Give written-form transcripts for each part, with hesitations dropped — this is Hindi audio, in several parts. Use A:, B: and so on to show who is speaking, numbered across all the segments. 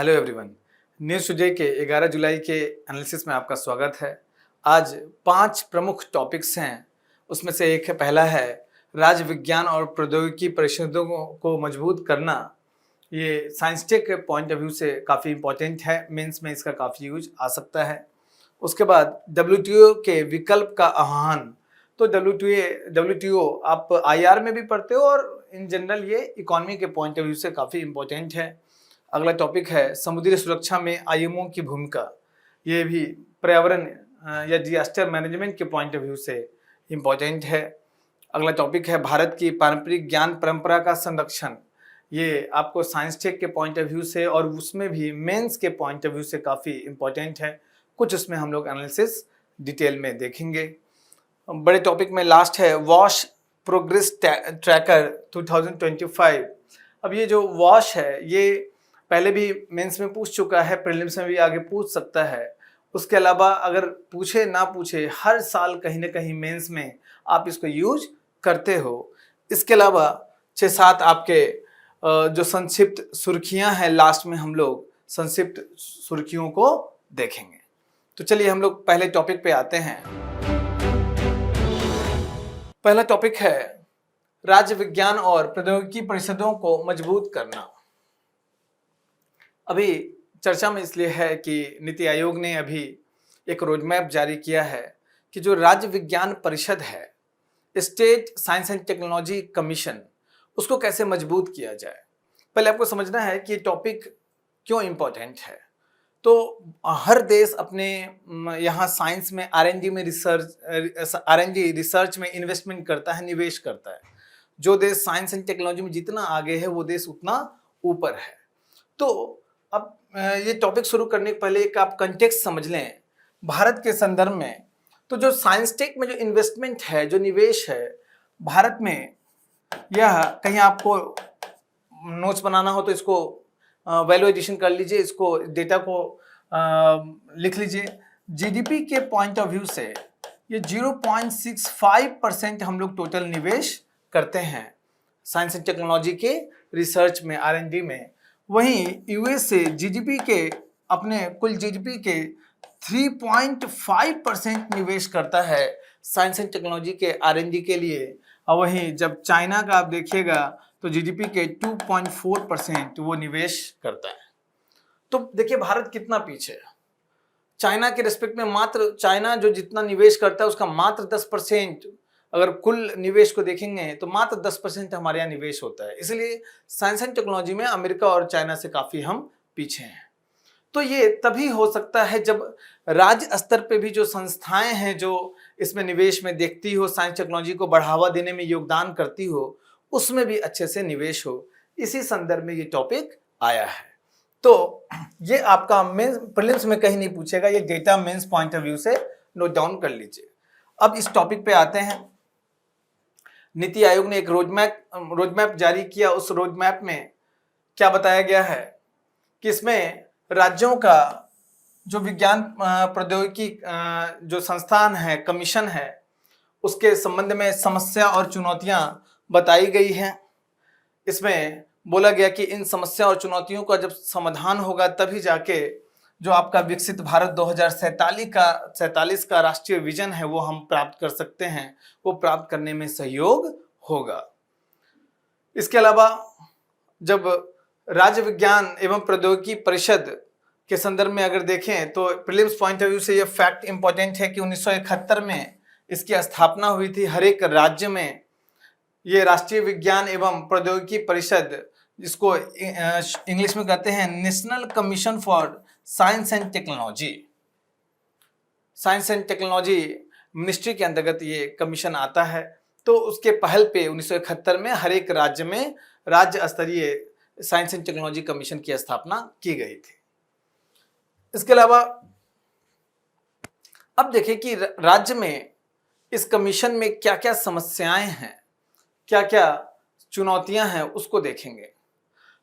A: Hello everyone. न्यूज़ टुडे के 11 जुलाई के एनालिसिस में आपका स्वागत है। आज 5 प्रमुख टॉपिक्स हैं। उसमें से एक पहला है राज्य विज्ञान और प्रौद्योगिकी परिषदों को मजबूत करना। ये साइंस टेक के पॉइंट ऑफ व्यू से काफ़ी इंपॉर्टेंट है, मेंस में इसका काफ़ी यूज आ सकता है। उसके बाद WTO के विकल्प का आह्वान। तो WTO आप IR में भी पढ़ते हो और इन जनरल ये इकोनॉमी के पॉइंट ऑफ व्यू से काफ़ी इंपॉर्टेंट है। अगला टॉपिक है समुद्री सुरक्षा में IMO की भूमिका। ये भी पर्यावरण या डिजास्टर मैनेजमेंट के पॉइंट ऑफ व्यू से इम्पोर्टेंट है। अगला टॉपिक है भारत की पारंपरिक ज्ञान परंपरा का संरक्षण। ये आपको साइंस टेक के पॉइंट ऑफ व्यू से और उसमें भी मेंस के पॉइंट ऑफ व्यू से काफ़ी इम्पोर्टेंट है। कुछ उसमें हम लोग एनालिसिस डिटेल में देखेंगे। बड़े टॉपिक में लास्ट है वॉश प्रोग्रेस ट्रैकर 2025। अब ये जो वॉश है ये पहले भी मेंस में पूछ चुका है, प्रीलिम्स में भी आगे पूछ सकता है। उसके अलावा अगर पूछे ना पूछे हर साल कहीं ना कहीं मेंस में आप इसको यूज करते हो। इसके अलावा 6-7 आपके जो संक्षिप्त सुर्खियां हैं, लास्ट में हम लोग संक्षिप्त सुर्खियों को देखेंगे। तो चलिए हम लोग पहले टॉपिक पे आते हैं। पहला टॉपिक है राज्य विज्ञान और प्रौद्योगिकी परिषदों को मजबूत करना। अभी चर्चा में इसलिए है कि नीति आयोग ने अभी एक रोड मैप जारी किया है कि जो राज्य विज्ञान परिषद है, state science and technology commission, उसको कैसे मजबूत किया जाए। पहले आपको समझना है कि ये टॉपिक क्यों इम्पोर्टेंट है। तो हर देश अपने यहाँ साइंस में R&D रिसर्च में इन्वेस्टमेंट करता है, निवेश करता है। जो देश साइंस एंड टेक्नोलॉजी में जितना आगे है वो देश उतना ऊपर है। तो अब ये टॉपिक शुरू करने के पहले एक आप कंटेक्स्ट समझ लें भारत के संदर्भ में। तो जो साइंस टेक में जो इन्वेस्टमेंट है, जो निवेश है भारत में, यह कहीं आपको नोट्स बनाना हो तो इसको वैल्यू एडिशन कर लीजिए, इसको डेटा को लिख लीजिए। GDP के पॉइंट ऑफ व्यू से ये 0.65% हम लोग टोटल निवेश करते हैं साइंस एंड टेक्नोलॉजी के रिसर्च में, R&D में। वहीं USA GDP के अपने कुल GDP के 3.5% निवेश करता है साइंस एंड टेक्नोलॉजी के R&D के लिए। और वहीं जब चाइना का आप देखिएगा तो GDP के 2.4% वो निवेश करता है। तो देखिए भारत कितना पीछे है चाइना के रिस्पेक्ट में। मात्र चाइना जो जितना निवेश करता है उसका मात्र 10%, अगर कुल निवेश को देखेंगे तो मात्र 10% हमारे यहाँ निवेश होता है। इसलिए साइंस एंड टेक्नोलॉजी में अमेरिका और चाइना से काफ़ी हम पीछे हैं। तो ये तभी हो सकता है जब राज्य स्तर पे भी जो संस्थाएं हैं जो इसमें निवेश में देखती हो, साइंस टेक्नोलॉजी को बढ़ावा देने में योगदान करती हो, उसमें भी अच्छे से निवेश हो। इसी संदर्भ में ये टॉपिक आया है। तो ये आपका मेंस प्रीलिम्स में कहीं नहीं पूछेगा, ये data mains point of view से नोट डाउन कर लीजिए। अब इस टॉपिक पे आते हैं। नीति आयोग ने एक रोड मैप जारी किया। उस रोड मैप में क्या बताया गया है कि इसमें राज्यों का जो विज्ञान प्रौद्योगिकी जो संस्थान है, कमीशन है, उसके संबंध में समस्या और चुनौतियां बताई गई हैं। इसमें बोला गया कि इन समस्या और चुनौतियों का जब समाधान होगा तभी जाके जो आपका विकसित भारत 2047 का राष्ट्रीय विजन है वो हम प्राप्त कर सकते हैं, वो प्राप्त करने में सहयोग होगा। इसके अलावा जब राज्य विज्ञान एवं प्रौद्योगिकी परिषद के संदर्भ में अगर देखें तो प्रीलिम्स पॉइंट ऑफ व्यू से ये फैक्ट इंपॉर्टेंट है कि 1971 में इसकी स्थापना हुई थी। हर एक राज्य में ये राष्ट्रीय विज्ञान एवं प्रौद्योगिकी परिषद, जिसको इंग्लिश में कहते हैं national commission for science and technology, science and technology ministry के अंतर्गत ये कमीशन आता है। तो उसके पहल पे 1971 में हर एक राज्य में राज्य स्तरीय साइंस एंड टेक्नोलॉजी कमीशन की स्थापना की गई थी। इसके अलावा अब देखें कि राज्य में इस कमीशन में क्या क्या समस्याएं हैं, क्या क्या चुनौतियां हैं, उसको देखेंगे।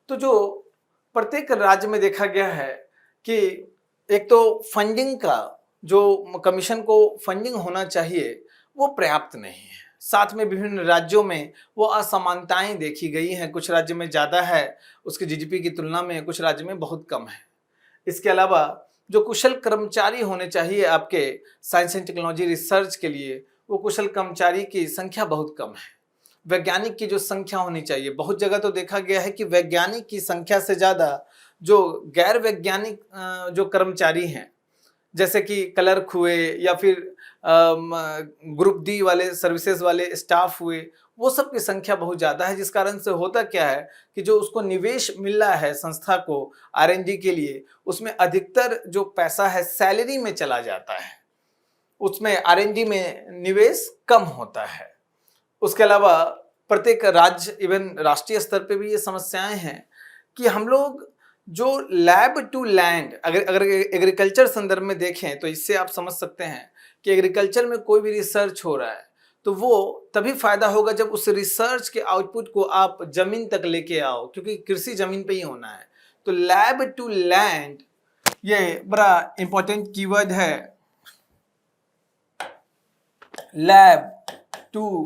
A: तो जो प्रत्येक राज्य में देखा गया है कि एक तो फंडिंग का, जो कमीशन को फंडिंग होना चाहिए वो पर्याप्त नहीं है। साथ में विभिन्न राज्यों में वो असमानताएं देखी गई हैं। कुछ राज्य में ज़्यादा है उसके GDP की तुलना में, कुछ राज्य में बहुत कम है। इसके अलावा जो कुशल कर्मचारी होने चाहिए आपके साइंस एंड टेक्नोलॉजी रिसर्च के लिए, वो कुशल कर्मचारी की संख्या बहुत कम है। वैज्ञानिक की जो संख्या होनी चाहिए, बहुत जगह तो देखा गया है कि वैज्ञानिक की संख्या से ज़्यादा जो गैर वैज्ञानिक जो कर्मचारी हैं, जैसे कि क्लर्क हुए या फिर ग्रुप डी वाले सर्विसेज वाले स्टाफ हुए, वो सब की संख्या बहुत ज़्यादा है। जिस कारण से होता क्या है कि जो उसको निवेश मिल रहा है संस्था को R&D के लिए, उसमें अधिकतर जो पैसा है सैलरी में चला जाता है, उसमें R&D में निवेश कम होता है। उसके अलावा प्रत्येक राज्य इवन राष्ट्रीय स्तर पे भी ये समस्याएं हैं कि हम लोग जो लैब टू लैंड, अगर एग्रीकल्चर संदर्भ में देखें तो इससे आप समझ सकते हैं कि एग्रीकल्चर में कोई भी रिसर्च हो रहा है तो वो तभी फायदा होगा जब उस रिसर्च के आउटपुट को आप जमीन तक लेके आओ, क्योंकि कृषि जमीन पे ही होना है। तो लैब टू लैंड ये बड़ा इंपॉर्टेंट कीवर्ड है, लैब टू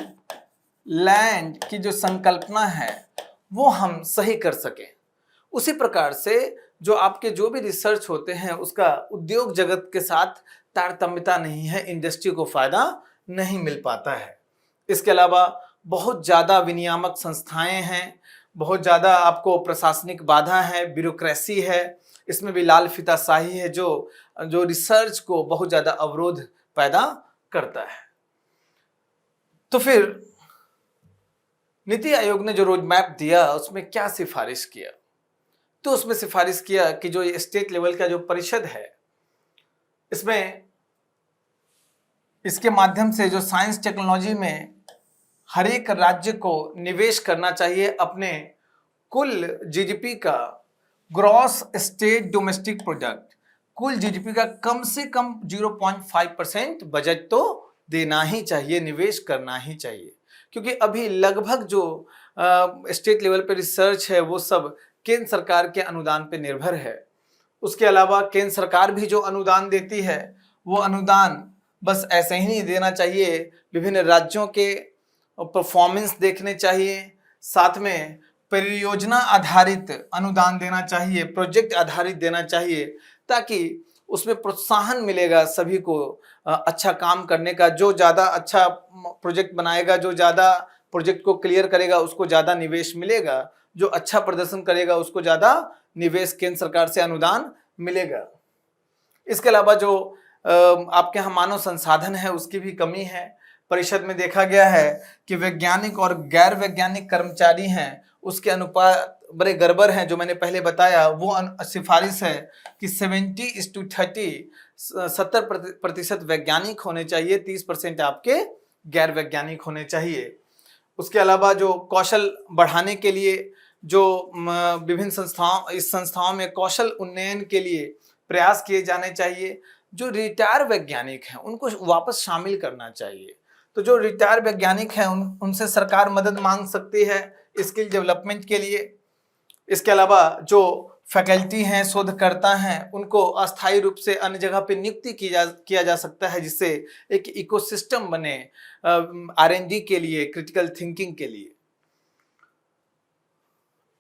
A: लैंड की जो संकल्पना है वो हम सही कर सकें। उसी प्रकार से जो आपके जो भी रिसर्च होते हैं उसका उद्योग जगत के साथ तारतम्यता नहीं है, इंडस्ट्री को फायदा नहीं मिल पाता है। इसके अलावा बहुत ज़्यादा विनियामक संस्थाएं हैं, बहुत ज़्यादा आपको प्रशासनिक बाधा है, ब्यूरोक्रेसी है, इसमें भी लाल फीताशाही है जो रिसर्च को बहुत ज़्यादा अवरोध पैदा करता है। तो फिर नीति आयोग ने जो रोड मैप दिया उसमें क्या सिफारिश किया? तो उसमें सिफारिश किया कि जो ये स्टेट लेवल का जो परिषद है, इसमें इसके माध्यम से जो साइंस टेक्नोलॉजी में हर एक राज्य को निवेश करना चाहिए अपने कुल जीडीपी का, ग्रॉस स्टेट डोमेस्टिक प्रोडक्ट, कुल जीडीपी का कम से कम 0.5% बजट तो देना ही चाहिए, निवेश करना ही चाहिए। क्योंकि अभी लगभग जो स्टेट लेवल पे रिसर्च है वो सब केंद्र सरकार के अनुदान पे निर्भर है। उसके अलावा केंद्र सरकार भी जो अनुदान देती है वो अनुदान बस ऐसे ही नहीं देना चाहिए, विभिन्न राज्यों के परफॉर्मेंस देखने चाहिए, साथ में परियोजना आधारित अनुदान देना चाहिए, प्रोजेक्ट आधारित देना चाहिए, ताकि उसमें प्रोत्साहन मिलेगा सभी को अच्छा काम करने का। जो ज़्यादा अच्छा प्रोजेक्ट बनाएगा, जो ज़्यादा प्रोजेक्ट को क्लियर करेगा उसको ज़्यादा निवेश मिलेगा, जो अच्छा प्रदर्शन करेगा उसको ज़्यादा निवेश केंद्र सरकार से अनुदान मिलेगा। इसके अलावा जो आपके यहाँ मानव संसाधन है उसकी भी कमी है। परिषद में देखा गया है कि वैज्ञानिक और गैर वैज्ञानिक कर्मचारी हैं उसके अनुपात बड़े गड़बड़ हैं। जो मैंने पहले बताया वो सिफारिश है कि 70:30, 70% वैज्ञानिक होने चाहिए, 30% आपके गैर वैज्ञानिक होने चाहिए। उसके अलावा जो कौशल बढ़ाने के लिए जो विभिन्न संस्थाओं में कौशल उन्नयन के लिए प्रयास किए जाने चाहिए। जो रिटायर वैज्ञानिक हैं उनको वापस शामिल करना चाहिए। तो जो रिटायर वैज्ञानिक हैं उनसे सरकार मदद मांग सकती है स्किल डेवलपमेंट के लिए। इसके अलावा जो फैकल्टी हैं, शोधकर्ता हैं, उनको अस्थायी रूप से अन्य जगह पे नियुक्ति किया जा सकता है, जिससे एक इकोसिस्टम बने R&D के लिए, क्रिटिकल थिंकिंग के लिए।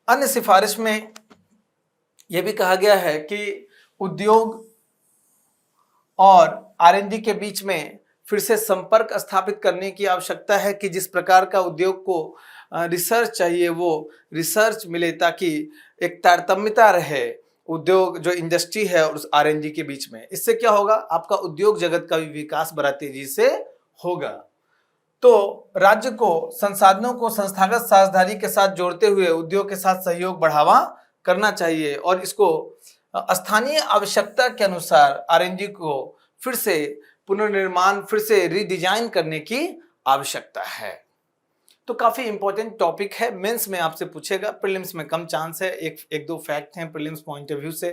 A: अन्य सिफारिश में यह भी कहा गया है कि उद्योग और R&D के बीच में फिर से संपर्क स्थापित करने की आवश्यकता है कि जिस प्रकार का उद्योग को रिसर्च चाहिए वो रिसर्च मिले, ताकि एक तारतम्यता रहे उद्योग जो इंडस्ट्री है और उस R&D के बीच में। इससे क्या होगा, आपका उद्योग जगत का भी विकास बड़ा तेजी से होगा। तो राज्य को संसाधनों को संस्थागत साझेदारी के साथ जोड़ते हुए उद्योग के साथ सहयोग बढ़ावा करना चाहिए और इसको स्थानीय आवश्यकता के अनुसार R&D को फिर से पुनर्निर्माण, फिर से रीडिजाइन करने की आवश्यकता है। तो काफी इंपॉर्टेंट टॉपिक है, मेंस में आपसे पूछेगा, प्रीलिम्स में कम चांस है। एक दो फैक्ट हैं प्रीलिम्स पॉइंट ऑफ व्यू से,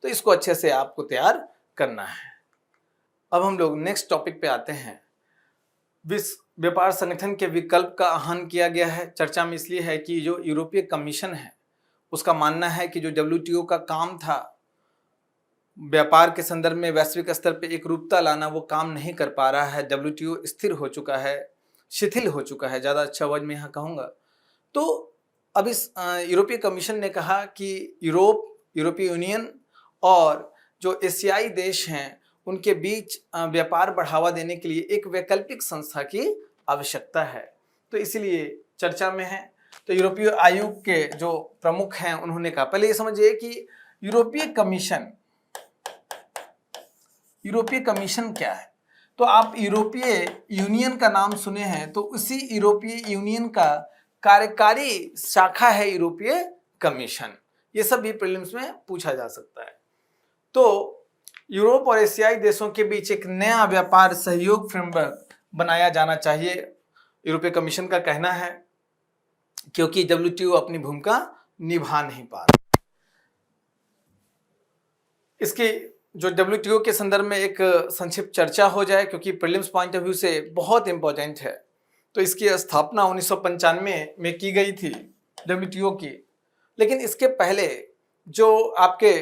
A: तो इसको अच्छे से आपको तैयार करना है। अब हम लोग नेक्स्ट टॉपिक पे आते हैं। विश्व व्यापार संगठन के विकल्प का आह्वान किया गया है। चर्चा में इसलिए है कि जो यूरोपीय कमीशन है उसका मानना है कि जो WTO का काम था व्यापार के संदर्भ में वैश्विक स्तर पे एक रूपता लाना, वो काम नहीं कर पा रहा है। WTO स्थिर हो चुका है, शिथिल हो चुका है, ज़्यादा अच्छा वर्ड मैं यहाँ कहूँगा। तो अब इस यूरोपीय कमीशन ने कहा कि यूरोपीय यूनियन और जो एशियाई देश हैं उनके बीच व्यापार बढ़ावा देने के लिए एक वैकल्पिक संस्था की आवश्यकता है, तो इसलिए चर्चा में है। तो यूरोपीय आयोग के जो प्रमुख हैं उन्होंने कहा, पहले ये समझिए कि यूरोपीय कमीशन क्या है। तो आप यूरोपीय यूनियन का नाम सुने हैं, तो उसी यूरोपीय यूनियन का कार्यकारी शाखा है यूरोपीय कमीशन। ये सब भी प्रीलिम्स में पूछा जा सकता है। तो यूरोप और एशियाई देशों के बीच एक नया व्यापार सहयोग फ्रेमवर्क बनाया जाना चाहिए, यूरोपीय कमीशन का कहना है, क्योंकि डब्ल्यूटीओ अपनी भूमिका निभा नहीं पा रहा। इसकी जो डब्ल्यूटीओ के संदर्भ में एक संक्षिप्त चर्चा हो जाए, क्योंकि प्रीलिम्स पॉइंट ऑफ व्यू से बहुत इंपॉर्टेंट है। तो इसकी स्थापना 1995 में की गई थी डब्ल्यूटीओ की, लेकिन इसके पहले जो आपके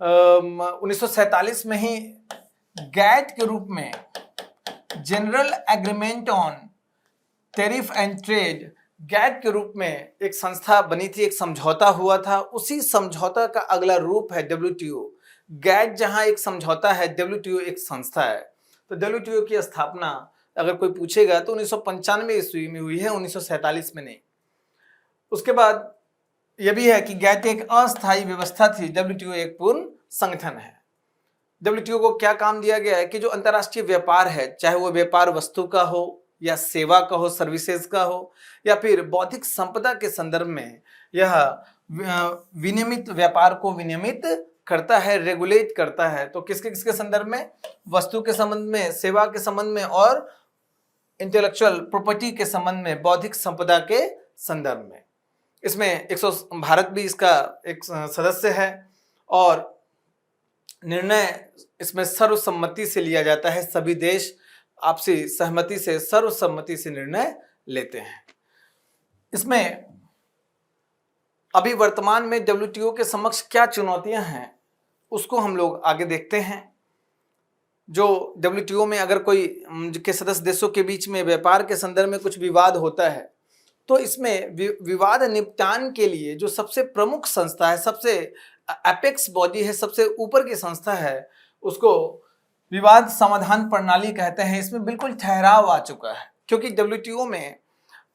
A: 1947 में ही गैट के रूप में general agreement on tariff and trade, GATT के रूप में एक संस्था बनी थी, एक समझौता हुआ था। उसी समझौता का अगला रूप है डब्ल्यूटीओ। गैट जहां एक समझौता है, डब्ल्यूटीओ एक संस्था है। तो डब्ल्यूटीओ की स्थापना अगर कोई पूछेगा तो 1995 ईस्वी में हुई है, 1947 में नहीं। उसके बाद यह भी है कि गैट एक अस्थायी व्यवस्था थी, डब्ल्यूटीओ एक पूर्ण संगठन है। डब्ल्यूटीओ को क्या काम दिया गया है कि जो अंतर्राष्ट्रीय व्यापार है, चाहे वो व्यापार वस्तु का हो या सेवा का हो, सर्विसेज का हो, या फिर बौद्धिक संपदा के संदर्भ में, यह विनियमित व्यापार को विनियमित करता है, रेगुलेट करता है। तो किसके किसके संदर्भ में? वस्तु के संबंध में, सेवा के संबंध में और इंटेलेक्चुअल प्रॉपर्टी के संबंध में, बौद्धिक संपदा के संदर्भ में। इसमें भारत भी इसका एक सदस्य है और निर्णय इसमें सर्वसम्मति से लिया जाता है। सभी देश आपसी सहमति से, सर्वसम्मति से निर्णय लेते हैं। इसमें अभी वर्तमान में डब्ल्यूटीओ के समक्ष क्या चुनौतियां हैं उसको हम लोग आगे देखते हैं। जो डब्ल्यूटीओ में अगर कोई के सदस्य देशों के बीच में व्यापार के संदर्भ में कुछ विवाद होता है, तो इसमें विवाद निपटान के लिए जो सबसे प्रमुख संस्था है, सबसे एपेक्स बॉडी है, सबसे ऊपर की संस्था है, उसको विवाद समाधान प्रणाली कहते हैं। इसमें बिल्कुल ठहराव आ चुका है, क्योंकि डब्ल्यूटीओ में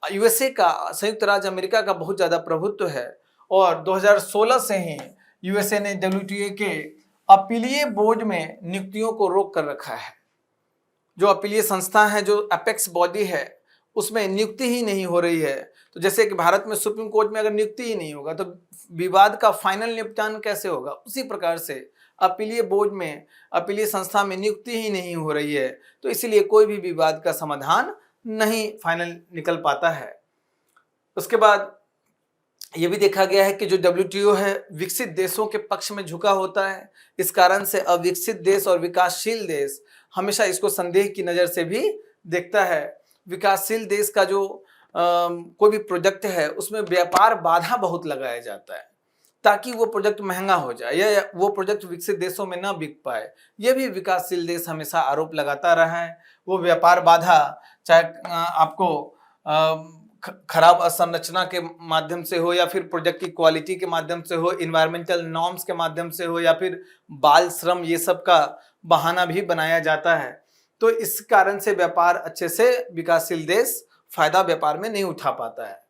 A: यूएसए का, संयुक्त राज्य अमेरिका का बहुत ज्यादा प्रभुत्व है और 2016 से ही यूएसए ने डब्ल्यूटीओ के अपीलीय बोर्ड में नियुक्तियों को रोक कर रखा है। जो अपीलीय संस्था है, जो एपेक्स बॉडी है, उसमें नियुक्ति ही नहीं हो रही है। तो जैसे कि भारत में सुप्रीम कोर्ट में अगर नियुक्ति ही नहीं होगा तो विवाद का फाइनल निपटान कैसे होगा, उसी प्रकार से अपीलीय बोर्ड में, अपीलीय संस्था में नियुक्ति ही नहीं हो रही है, तो इसलिए कोई भी विवाद का समाधान नहीं फाइनल निकल पाता है। उसके बाद ये भी देखा गया है कि जो डब्ल्यूटीओ है विकसित देशों के पक्ष में झुका होता है। इस कारण से अविकसित देश और विकासशील देश हमेशा इसको संदेह की नजर से भी देखता है। विकासशील देश का जो कोई भी प्रोजेक्ट है उसमें व्यापार बाधा बहुत लगाया जाता है ताकि वो प्रोजेक्ट महंगा हो जाए या वो प्रोजेक्ट विकसित देशों में ना बिक पाए। ये भी विकासशील देश हमेशा आरोप लगाता रहा है। वो व्यापार बाधा चाहे आपको खराब असंरचना के माध्यम से हो, या फिर प्रोजेक्ट की क्वालिटी के माध्यम से हो, इन्वायरमेंटल नॉर्म्स के माध्यम से हो, या फिर बाल श्रम, ये सब का बहाना भी बनाया जाता है। तो इस कारण से व्यापार अच्छे से विकासशील देश फायदा व्यापार में नहीं उठा पाता है।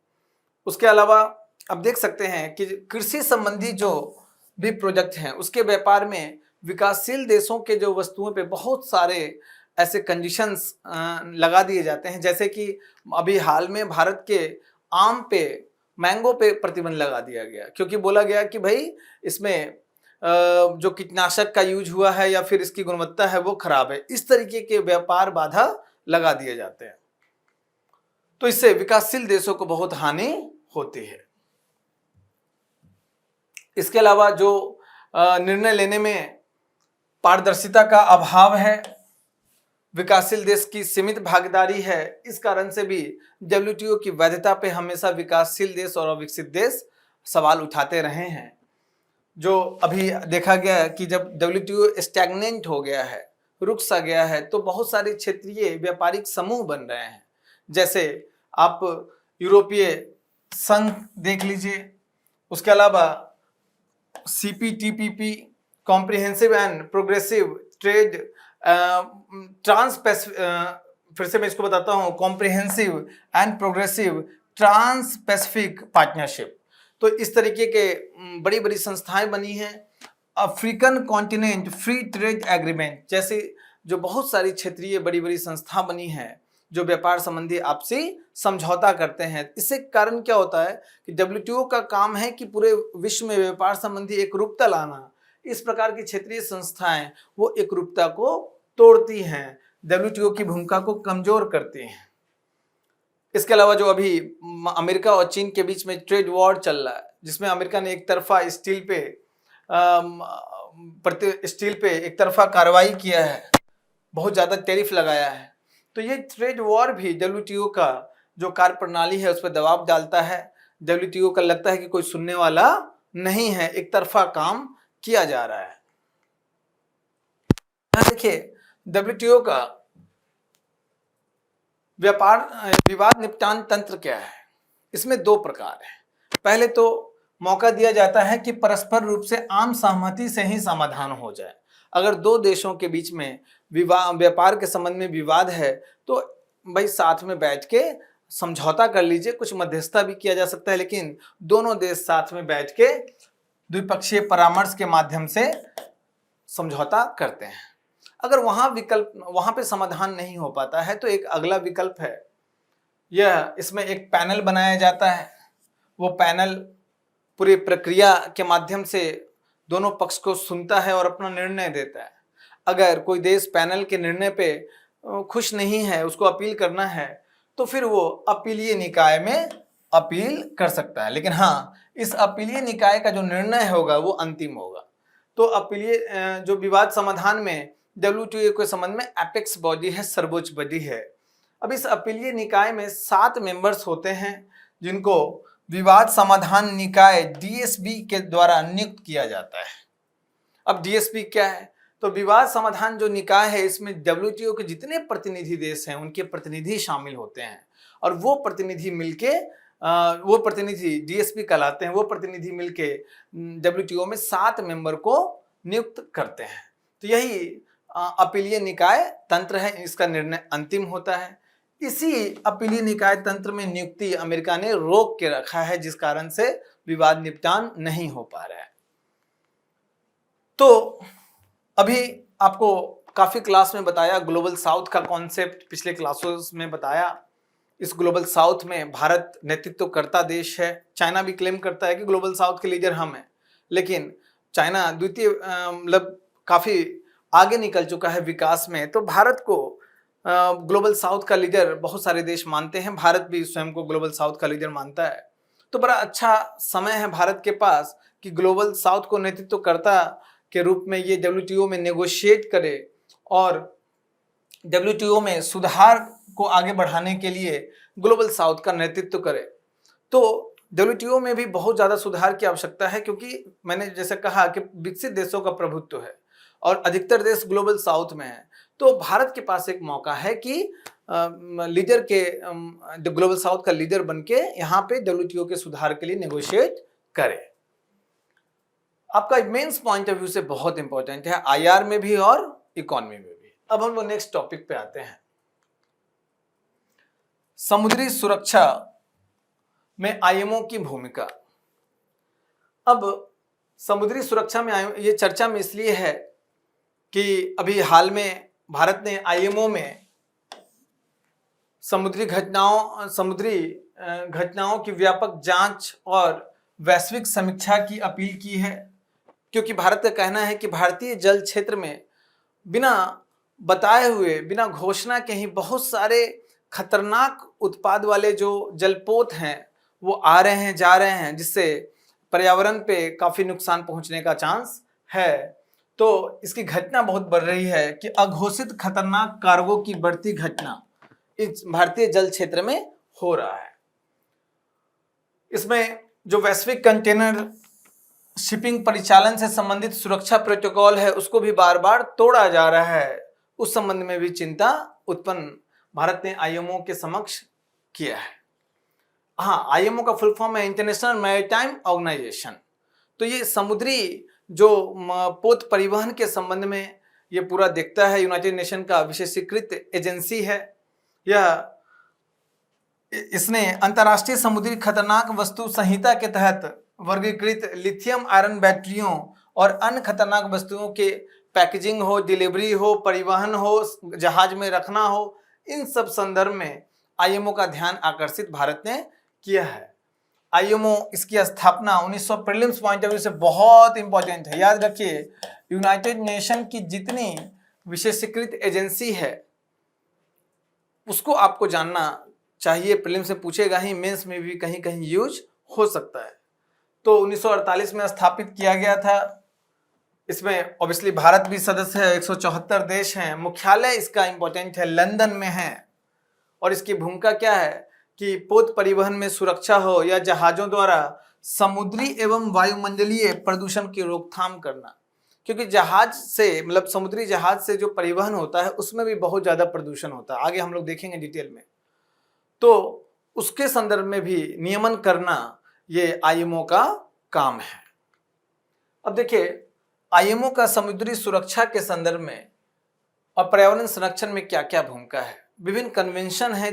A: उसके अलावा अब देख सकते हैं कि कृषि संबंधी जो भी प्रोजेक्ट हैं उसके व्यापार में विकासशील देशों के जो वस्तुओं पे बहुत सारे ऐसे कंडीशंस लगा दिए जाते हैं, जैसे कि अभी हाल में भारत के आम पे, मैंगो पे प्रतिबंध लगा दिया गया, क्योंकि बोला गया कि भाई इसमें जो कीटनाशक का यूज हुआ है या फिर इसकी गुणवत्ता है वो खराब है। इस तरीके के व्यापार बाधा लगा दिए जाते हैं, तो इससे विकासशील देशों को बहुत हानि होती है। इसके अलावा जो निर्णय लेने में पारदर्शिता का अभाव है, विकासशील देश की सीमित भागीदारी है, इस कारण से भी डब्ल्यूटीओ की वैधता पे हमेशा विकासशील देश और अविकसित देश सवाल उठाते रहे हैं। जो अभी देखा गया है कि जब डब्ल्यूटीओ स्टैग्नेंट हो गया है, रुक सा गया है, तो बहुत सारे क्षेत्रीय व्यापारिक समूह बन रहे हैं। जैसे आप यूरोपीय संघ देख लीजिए, उसके अलावा CPTPP comprehensive and progressive trade फिर से मैं इसको बताता हूँ, comprehensive and progressive trans Pacific partnership. तो इस तरीके के बड़ी बड़ी संस्थाएं बनी हैं। African continent free trade agreement जैसे जो बहुत सारी क्षेत्रीय बड़ी बड़ी संस्था बनी हैं जो व्यापार संबंधी आपसी समझौता करते हैं। इससे कारण क्या होता है कि WTO का काम है कि पूरे विश्व में व्यापार संबंधी एकरूपता लाना। इस प्रकार की क्षेत्रीय संस्थाएं वो एकरूपता को तोड़ती हैं, WTO की भूमिका को कमजोर करती हैं। इसके अलावा जो अभी अमेरिका और चीन के बीच में ट्रेड वॉर चल रहा है, जिसमें अमेरिका ने एक तरफा स्टील पे एक तरफा कार्रवाई किया है, बहुत ज्यादा टैरिफ लगाया है, तो ये ट्रेड वॉर भी WTO का जो कार्य प्रणाली है उस पर दबाव डालता है। WTO का लगता है कि कोई सुनने वाला नहीं है, एक तरफा काम किया जा रहा है। देखिए WTO का विवाद निपटान तंत्र क्या है। इसमें दो प्रकार है। पहले तो मौका दिया जाता है कि परस्पर रूप से आम सहमति से ही समाधान हो जाए। अगर दो देशों के बीच में व्यापार के संबंध में विवाद है तो भाई साथ में बैठ के समझौता कर लीजिए, कुछ मध्यस्थता भी किया जा सकता है, लेकिन दोनों देश साथ में बैठ के द्विपक्षीय परामर्श के माध्यम से समझौता करते हैं। अगर वहां पे समाधान नहीं हो पाता है तो एक अगला विकल्प है, यह इसमें एक पैनल बनाया जाता है। वो पैनल पूरी प्रक्रिया के माध्यम से दोनों पक्ष को सुनता है और अपना निर्णय देता है। अगर कोई देश पैनल के निर्णय पे खुश नहीं है, उसको अपील करना है, तो फिर वो अपीलीय निकाय में अपील कर सकता है। लेकिन हाँ, इस अपीलीय निकाय का जो निर्णय होगा वो अंतिम होगा। तो अपीलीय जो विवाद समाधान में WTO के संबंध में एपेक्स बॉडी है, सर्वोच्च बॉडी है। अब इस अपीलीय निकाय में 7 मेंबर्स होते हैं जिनको विवाद समाधान निकाय DSB के द्वारा नियुक्त किया जाता है। अब DSB क्या है? तो विवाद समाधान जो निकाय है इसमें WTO के जितने प्रतिनिधि देश हैं उनके प्रतिनिधि शामिल होते हैं और वो प्रतिनिधि मिलके वो प्रतिनिधि DSB कहलाते हैं। वो प्रतिनिधि मिलके WTO में 7 मेंबर को नियुक्त करते हैं। तो यही अपीलीय निकाय तंत्र है, इसका निर्णय अंतिम होता है। इसी अपीलीय निकाय तंत्र में नियुक्ति अमेरिका ने रोक के रखा है, जिस कारण से विवाद निपटान नहीं हो पा रहा है। तो अभी आपको काफी क्लास में बताया, ग्लोबल साउथ का कॉन्सेप्ट पिछले क्लासेस में बताया। इस ग्लोबल साउथ में भारत नेतृत्वकर्ता देश है। चाइना भी क्लेम करता है कि ग्लोबल साउथ के लीडर हम हैं, लेकिन चाइना द्वितीय मतलब काफी आगे निकल चुका है विकास में। तो भारत को ग्लोबल साउथ का लीडर बहुत सारे देश मानते हैं, भारत भी स्वयं को ग्लोबल साउथ का लीडर मानता है। तो बड़ा अच्छा समय है भारत के पास कि ग्लोबल साउथ को नेतृत्वकर्ता के रूप में ये WTO में नेगोशिएट करे और WTO में सुधार को आगे बढ़ाने के लिए ग्लोबल साउथ का नेतृत्व करे। तो WTO में भी बहुत ज़्यादा सुधार की आवश्यकता है, क्योंकि मैंने जैसे कहा कि विकसित देशों का प्रभुत्व है और अधिकतर देश ग्लोबल साउथ में है। तो भारत के पास एक मौका है कि लीडर के ग्लोबल साउथ का लीडर बनके यहाँ पे WTO के सुधार के लिए नेगोशिएट करे। आपका मेंस पॉइंट ऑफ व्यू से बहुत इंपॉर्टेंट है, IR में भी और इकोनॉमी में भी। अब हम लोग नेक्स्ट टॉपिक पे आते हैं, समुद्री सुरक्षा में IMO की भूमिका। अब समुद्री सुरक्षा में ये चर्चा में इसलिए है कि अभी हाल में भारत ने IMO में समुद्री घटनाओं की व्यापक जांच और वैश्विक समीक्षा की अपील की है, क्योंकि भारत का कहना है कि भारतीय जल क्षेत्र में बिना बताए हुए, बिना घोषणा के ही बहुत सारे खतरनाक उत्पाद वाले जो जलपोत हैं वो आ रहे हैं, जा रहे हैं, जिससे पर्यावरण पे काफी नुकसान पहुंचने का चांस है। तो इसकी घटना बहुत बढ़ रही है कि अघोषित खतरनाक कार्गो की बढ़ती घटना इस भारतीय जल क्षेत्र में हो रहा है। इसमें जो वैश्विक कंटेनर शिपिंग परिचालन से संबंधित सुरक्षा प्रोटोकॉल है उसको भी बार बार तोड़ा जा रहा है। उस संबंध में भी चिंता उत्पन्न भारत ने IMO के समक्ष किया है। हाँ, IMO का फुल फॉर्म है इंटरनेशनल मैरीटाइम ऑर्गेनाइजेशन। तो ये समुद्री जो पोत परिवहन के संबंध में ये पूरा देखता है। यूनाइटेड नेशन का विशेषीकृत एजेंसी है यह। इसने अंतर्राष्ट्रीय समुद्री खतरनाक वस्तु संहिता के तहत वर्गीकृत लिथियम आयरन बैटरियों और अन्य खतरनाक वस्तुओं के पैकेजिंग हो, डिलीवरी हो, परिवहन हो, जहाज में रखना हो, इन सब संदर्भ में आईएमओ का ध्यान आकर्षित भारत ने किया है। आईएमओ इसकी स्थापना 1900 प्रीलिम्स पॉइंट ऑफ व्यू से बहुत इंपॉर्टेंट है। याद रखिए, यूनाइटेड नेशन की जितनी विशेषीकृत एजेंसी है उसको आपको जानना चाहिए। प्रीलिम्स से पूछेगा ही, मेंस में भी कहीं कहीं यूज हो सकता है। तो 1948 में स्थापित किया गया था। इसमें ऑब्वियसली भारत भी सदस्य है, 174 देश हैं। मुख्यालय इसका इंपॉर्टेंट है, लंदन में है। और इसकी भूमिका क्या है कि पोत परिवहन में सुरक्षा हो या जहाजों द्वारा समुद्री एवं वायुमंडलीय प्रदूषण की रोकथाम करना, क्योंकि जहाज से मतलब समुद्री जहाज से जो परिवहन होता है उसमें भी बहुत ज्यादा प्रदूषण होता है, आगे हम लोग देखेंगे डिटेल में। तो उसके संदर्भ में भी नियमन करना ये आईएमओ का काम है। अब देखिए, आईएमओ का समुद्री सुरक्षा के संदर्भ में और पर्यावरण संरक्षण में क्या क्या भूमिका है। विभिन्न कन्वेंशन है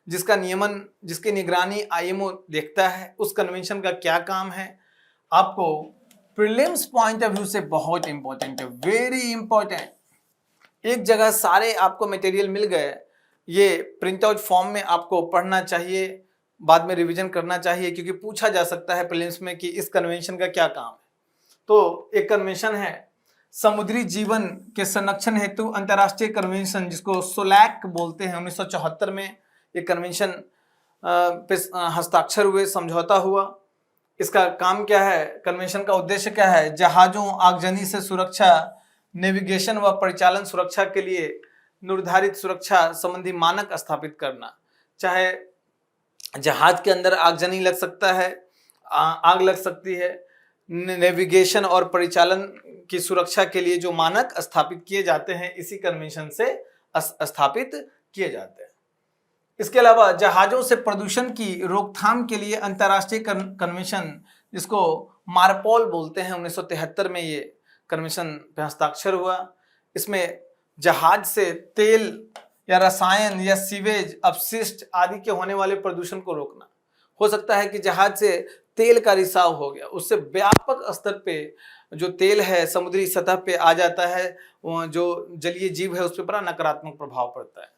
A: जिसका नियमन, जिसकी निगरानी आईएमओ देखता है। उस कन्वेंशन का क्या काम है, आपको प्रीलिम्स पॉइंट ऑफ व्यू से बहुत इंपॉर्टेंट है, वेरी इंपॉर्टेंट। एक जगह सारे आपको मटेरियल मिल गए, ये प्रिंट आउट फॉर्म में आपको पढ़ना चाहिए, बाद में रिवीजन करना चाहिए, क्योंकि पूछा जा सकता है प्रीलिम्स में कि इस कन्वेंशन का क्या काम है। तो एक कन्वेंशन है समुद्री जीवन के संरक्षण हेतु अंतर्राष्ट्रीय कन्वेंशन, जिसको सोलैक बोलते हैं। 1974 में ये कन्वेंशन पे हस्ताक्षर हुए, समझौता हुआ। इसका काम क्या है, कन्वेंशन का उद्देश्य क्या है? जहाजों आगजनी से सुरक्षा, नेविगेशन व परिचालन सुरक्षा के लिए निर्धारित सुरक्षा संबंधी मानक स्थापित करना। चाहे जहाज के अंदर आगजनी लग सकता है, आग लग सकती है, नेविगेशन और परिचालन की सुरक्षा के लिए जो मानक स्थापित किए जाते हैं इसी कन्वेंशन से स्थापित किए जाते हैं। इसके अलावा जहाजों से प्रदूषण की रोकथाम के लिए अंतर्राष्ट्रीय कन्वेंशन, जिसको मार्पोल बोलते हैं, 1973 में ये कन्वेंशन पे हस्ताक्षर हुआ। इसमें जहाज से तेल या रसायन या सीवेज अपशिष्ट आदि के होने वाले प्रदूषण को रोकना। हो सकता है कि जहाज से तेल का रिसाव हो गया, उससे व्यापक स्तर पे जो तेल है समुद्री सतह पे आ जाता है, जो जलीय जीव है उस पर बड़ा नकारात्मक प्रभाव पड़ता है।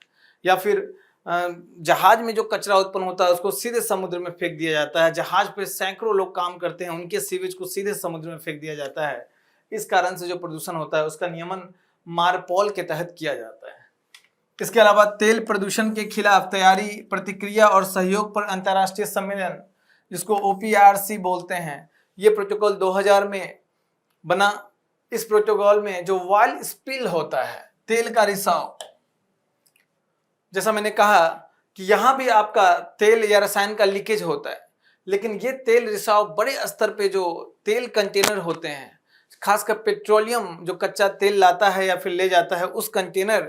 A: या फिर जहाज में जो कचरा उत्पन्न होता है उसको सीधे समुद्र में फेंक दिया जाता है। जहाज पे सैकड़ों लोग काम करते हैं, उनके सीवेज को सीधे समुद्र में फेंक दिया जाता है। इस कारण से जो प्रदूषण होता है उसका नियमन मार्पोल के तहत किया जाता है। इसके अलावा तेल प्रदूषण के खिलाफ तैयारी, प्रतिक्रिया और सहयोग पर अंतर्राष्ट्रीय सम्मेलन, जिसको OPRC बोलते हैं, ये प्रोटोकॉल 2000 में बना। इस प्रोटोकॉल में जो ऑयल स्पिल होता है, तेल का रिसाव, जैसा मैंने कहा कि यहाँ भी आपका तेल या रसायन का लीकेज होता है, लेकिन ये तेल रिसाव बड़े स्तर पे जो तेल कंटेनर होते हैं, खासकर पेट्रोलियम जो कच्चा तेल लाता है या फिर ले जाता है, उस कंटेनर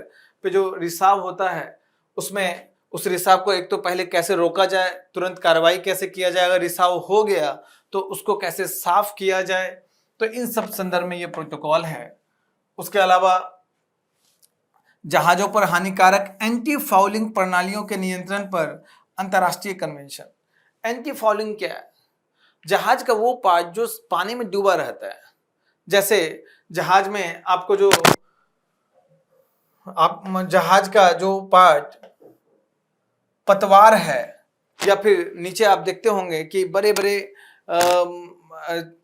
A: पे जो रिसाव होता है, उसमें उस रिसाव को एक तो पहले कैसे रोका जाए, तुरंत कार्रवाई कैसे किया जाए, अगर रिसाव हो गया तो उसको कैसे साफ किया जाए, तो इन सब संदर्भ में ये प्रोटोकॉल है। उसके अलावा जहाजों पर हानिकारक एंटी फाउलिंग प्रणालियों के नियंत्रण पर अंतर्राष्ट्रीय कन्वेंशन। एंटी फाउलिंग क्या है? जहाज का वो पार्ट जो पानी में डूबा रहता है, जैसे जहाज में आपको जो जहाज का जो पार्ट पतवार है, या फिर नीचे आप देखते होंगे कि बड़े बड़े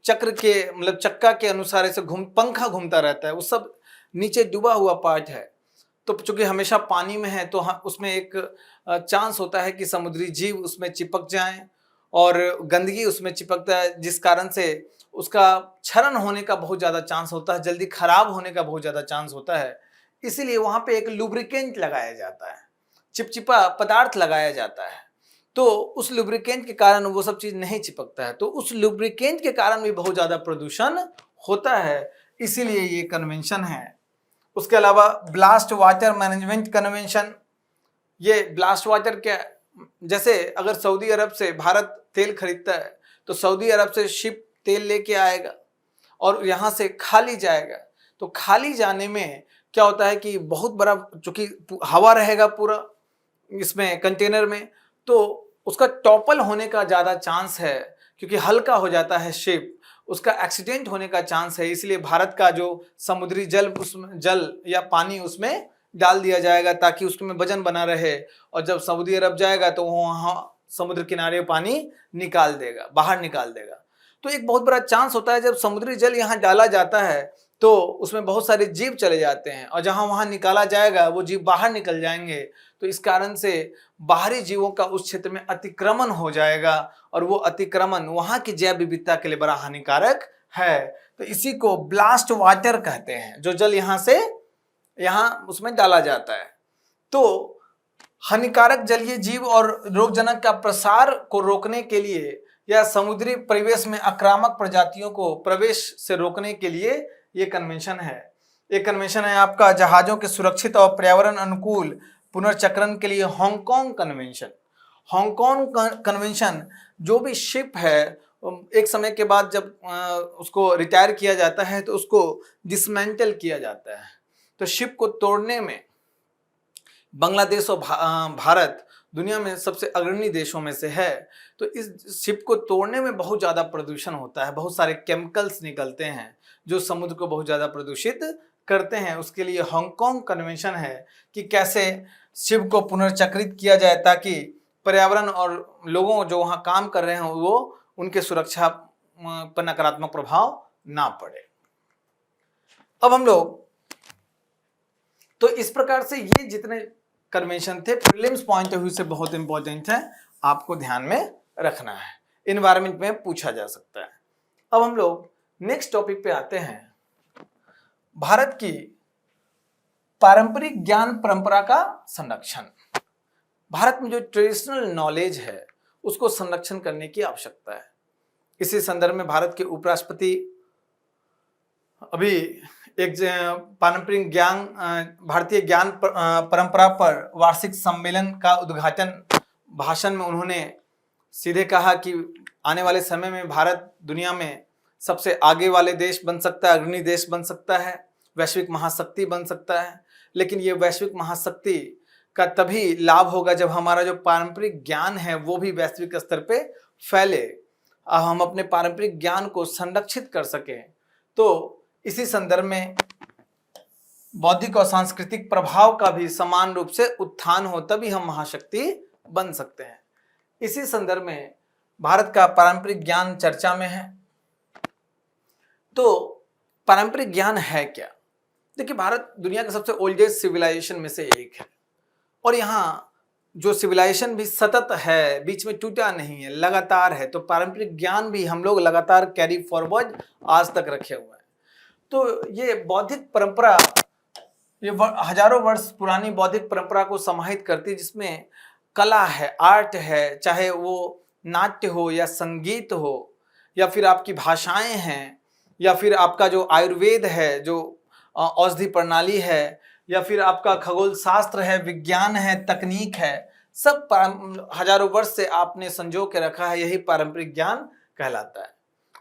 A: चक्र के मतलब चक्का के अनुसार ऐसे पंखा घूमता रहता है, वो सब नीचे डूबा हुआ पार्ट है। तो चूंकि हमेशा पानी में है तो उसमें एक चांस होता है कि समुद्री जीव उसमें चिपक जाएं और गंदगी उसमें चिपकता है, जिस कारण से उसका क्षरण होने का बहुत ज़्यादा चांस होता है, जल्दी खराब होने का बहुत ज़्यादा चांस होता है। इसीलिए वहाँ पे एक लुब्रिकेंट लगाया जाता है, चिपचिपा पदार्थ लगाया जाता है। तो उस लुब्रिकेंट के कारण वो सब चीज़ नहीं चिपकता है, तो उस लुब्रिकेंट के कारण भी बहुत ज़्यादा प्रदूषण होता है, इसीलिए ये कन्वेंशन है। उसके अलावा ब्लास्ट वाटर मैनेजमेंट कन्वेंशन। ये ब्लास्ट वाटर क्या, जैसे अगर सऊदी अरब से भारत तेल खरीदता है तो सऊदी अरब से शिप तेल लेके आएगा और यहाँ से खाली जाएगा, तो खाली जाने में क्या होता है कि बहुत बड़ा, चूंकि हवा रहेगा पूरा इसमें कंटेनर में, तो उसका टॉपल होने का ज़्यादा चांस है, क्योंकि हल्का हो जाता है शिप, उसका एक्सीडेंट होने का चांस है। इसलिए भारत का जो समुद्री जल, उसमें जल या पानी उसमें डाल दिया जाएगा ताकि उसमें वजन बना रहे, और जब सऊदी अरब जाएगा तो वहाँ समुद्र किनारे पानी निकाल देगा, बाहर निकाल देगा। तो एक बहुत बड़ा चांस होता है जब समुद्री जल यहाँ डाला जाता है तो उसमें बहुत सारे जीव चले जाते हैं, और जहाँ वहाँ निकाला जाएगा वो जीव बाहर निकल जाएंगे। तो इस कारण से बाहरी जीवों का उस क्षेत्र में अतिक्रमण हो जाएगा, और वो अतिक्रमण वहाँ की जैव विविधता के लिए बड़ा हानिकारक है। तो इसी को ब्लास्ट वाटर कहते हैं, जो जल यहाँ से यहाँ उसमें डाला जाता है। तो हानिकारक जलीय जीव और रोगजनक का प्रसार को रोकने के लिए या समुद्री परिवेश में आक्रामक प्रजातियों को प्रवेश से रोकने के लिए ये कन्वेंशन है। ये कन्वेंशन है आपका जहाजों के सुरक्षित और पर्यावरण अनुकूल पुनर्चक्रण के लिए हांगकांग कन्वेंशन। हांगकांग कन्वेंशन, जो भी शिप है एक समय के बाद जब उसको रिटायर किया जाता है तो उसको डिसमेंटल किया जाता है। तो शिप को तोड़ने में बांग्लादेश और भारत दुनिया में सबसे अग्रणी देशों में से है। तो इस शिप को तोड़ने में बहुत ज़्यादा प्रदूषण होता है, बहुत सारे केमिकल्स निकलते हैं जो समुद्र को बहुत ज़्यादा प्रदूषित करते हैं। उसके लिए हांगकांग कन्वेंशन है कि कैसे शिप को पुनर्चक्रित किया जाए ताकि पर्यावरण और लोगों जो वहाँ काम कर रहे हैं वो उनके सुरक्षा पर नकारात्मक प्रभाव ना पड़े। अब हम लोग, तो इस प्रकार से ये जितने कन्वेंशन थे प्रीलिम्स पॉइंट ऑफ व्यू से बहुत इंपॉर्टेंट है, आपको ध्यान में रखना है, इन्वायरमेंट में पूछा जा सकता है। अब हम लोग नेक्स्ट टॉपिक पे आते हैं, भारत की पारंपरिक ज्ञान परंपरा का संरक्षण। भारत में जो ट्रेडिशनल नॉलेज है उसको संरक्षण करने की आवश्यकता है। इसी संदर्भ में भारत के उपराष्ट्रपति अभी एक पारंपरिक ज्ञान, भारतीय ज्ञान परंपरा पर वार्षिक सम्मेलन का उद्घाटन भाषण में उन्होंने सीधे कहा कि आने वाले समय में भारत दुनिया में सबसे आगे वाले देश बन सकता है, अग्रणी देश बन सकता है, वैश्विक महाशक्ति बन सकता है। लेकिन ये वैश्विक महाशक्ति का तभी लाभ होगा जब हमारा जो पारंपरिक ज्ञान है वो भी वैश्विक स्तर पे फैले, हम अपने पारंपरिक ज्ञान को संरक्षित कर सकें। तो इसी संदर्भ में बौद्धिक और सांस्कृतिक प्रभाव का भी समान रूप से उत्थान हो, तभी हम महाशक्ति बन सकते हैं। इसी संदर्भ में भारत का पारंपरिक ज्ञान चर्चा में है। तो पारंपरिक ज्ञान है क्या? देखिए, भारत दुनिया का सबसे ओल्डेस्ट सिविलाइजेशन में से एक है, और यहाँ जो सिविलाइजेशन भी सतत है, बीच में टूटा नहीं है, लगातार है। तो पारंपरिक ज्ञान भी हम लोग लगातार कैरी फॉरवर्ड आज तक रखे हुए हैं। तो ये बौद्धिक परंपरा, ये हजारों वर्ष पुरानी बौद्धिक परंपरा को समाहित करती है, जिसमें कला है, आर्ट है, चाहे वो नाट्य हो या संगीत हो, या फिर आपकी भाषाएं हैं, या फिर आपका जो आयुर्वेद है, जो औषधि प्रणाली है, या फिर आपका खगोल शास्त्र है, विज्ञान है, तकनीक है, सब हजारों वर्ष से आपने संजो के रखा है। यही पारंपरिक ज्ञान कहलाता है।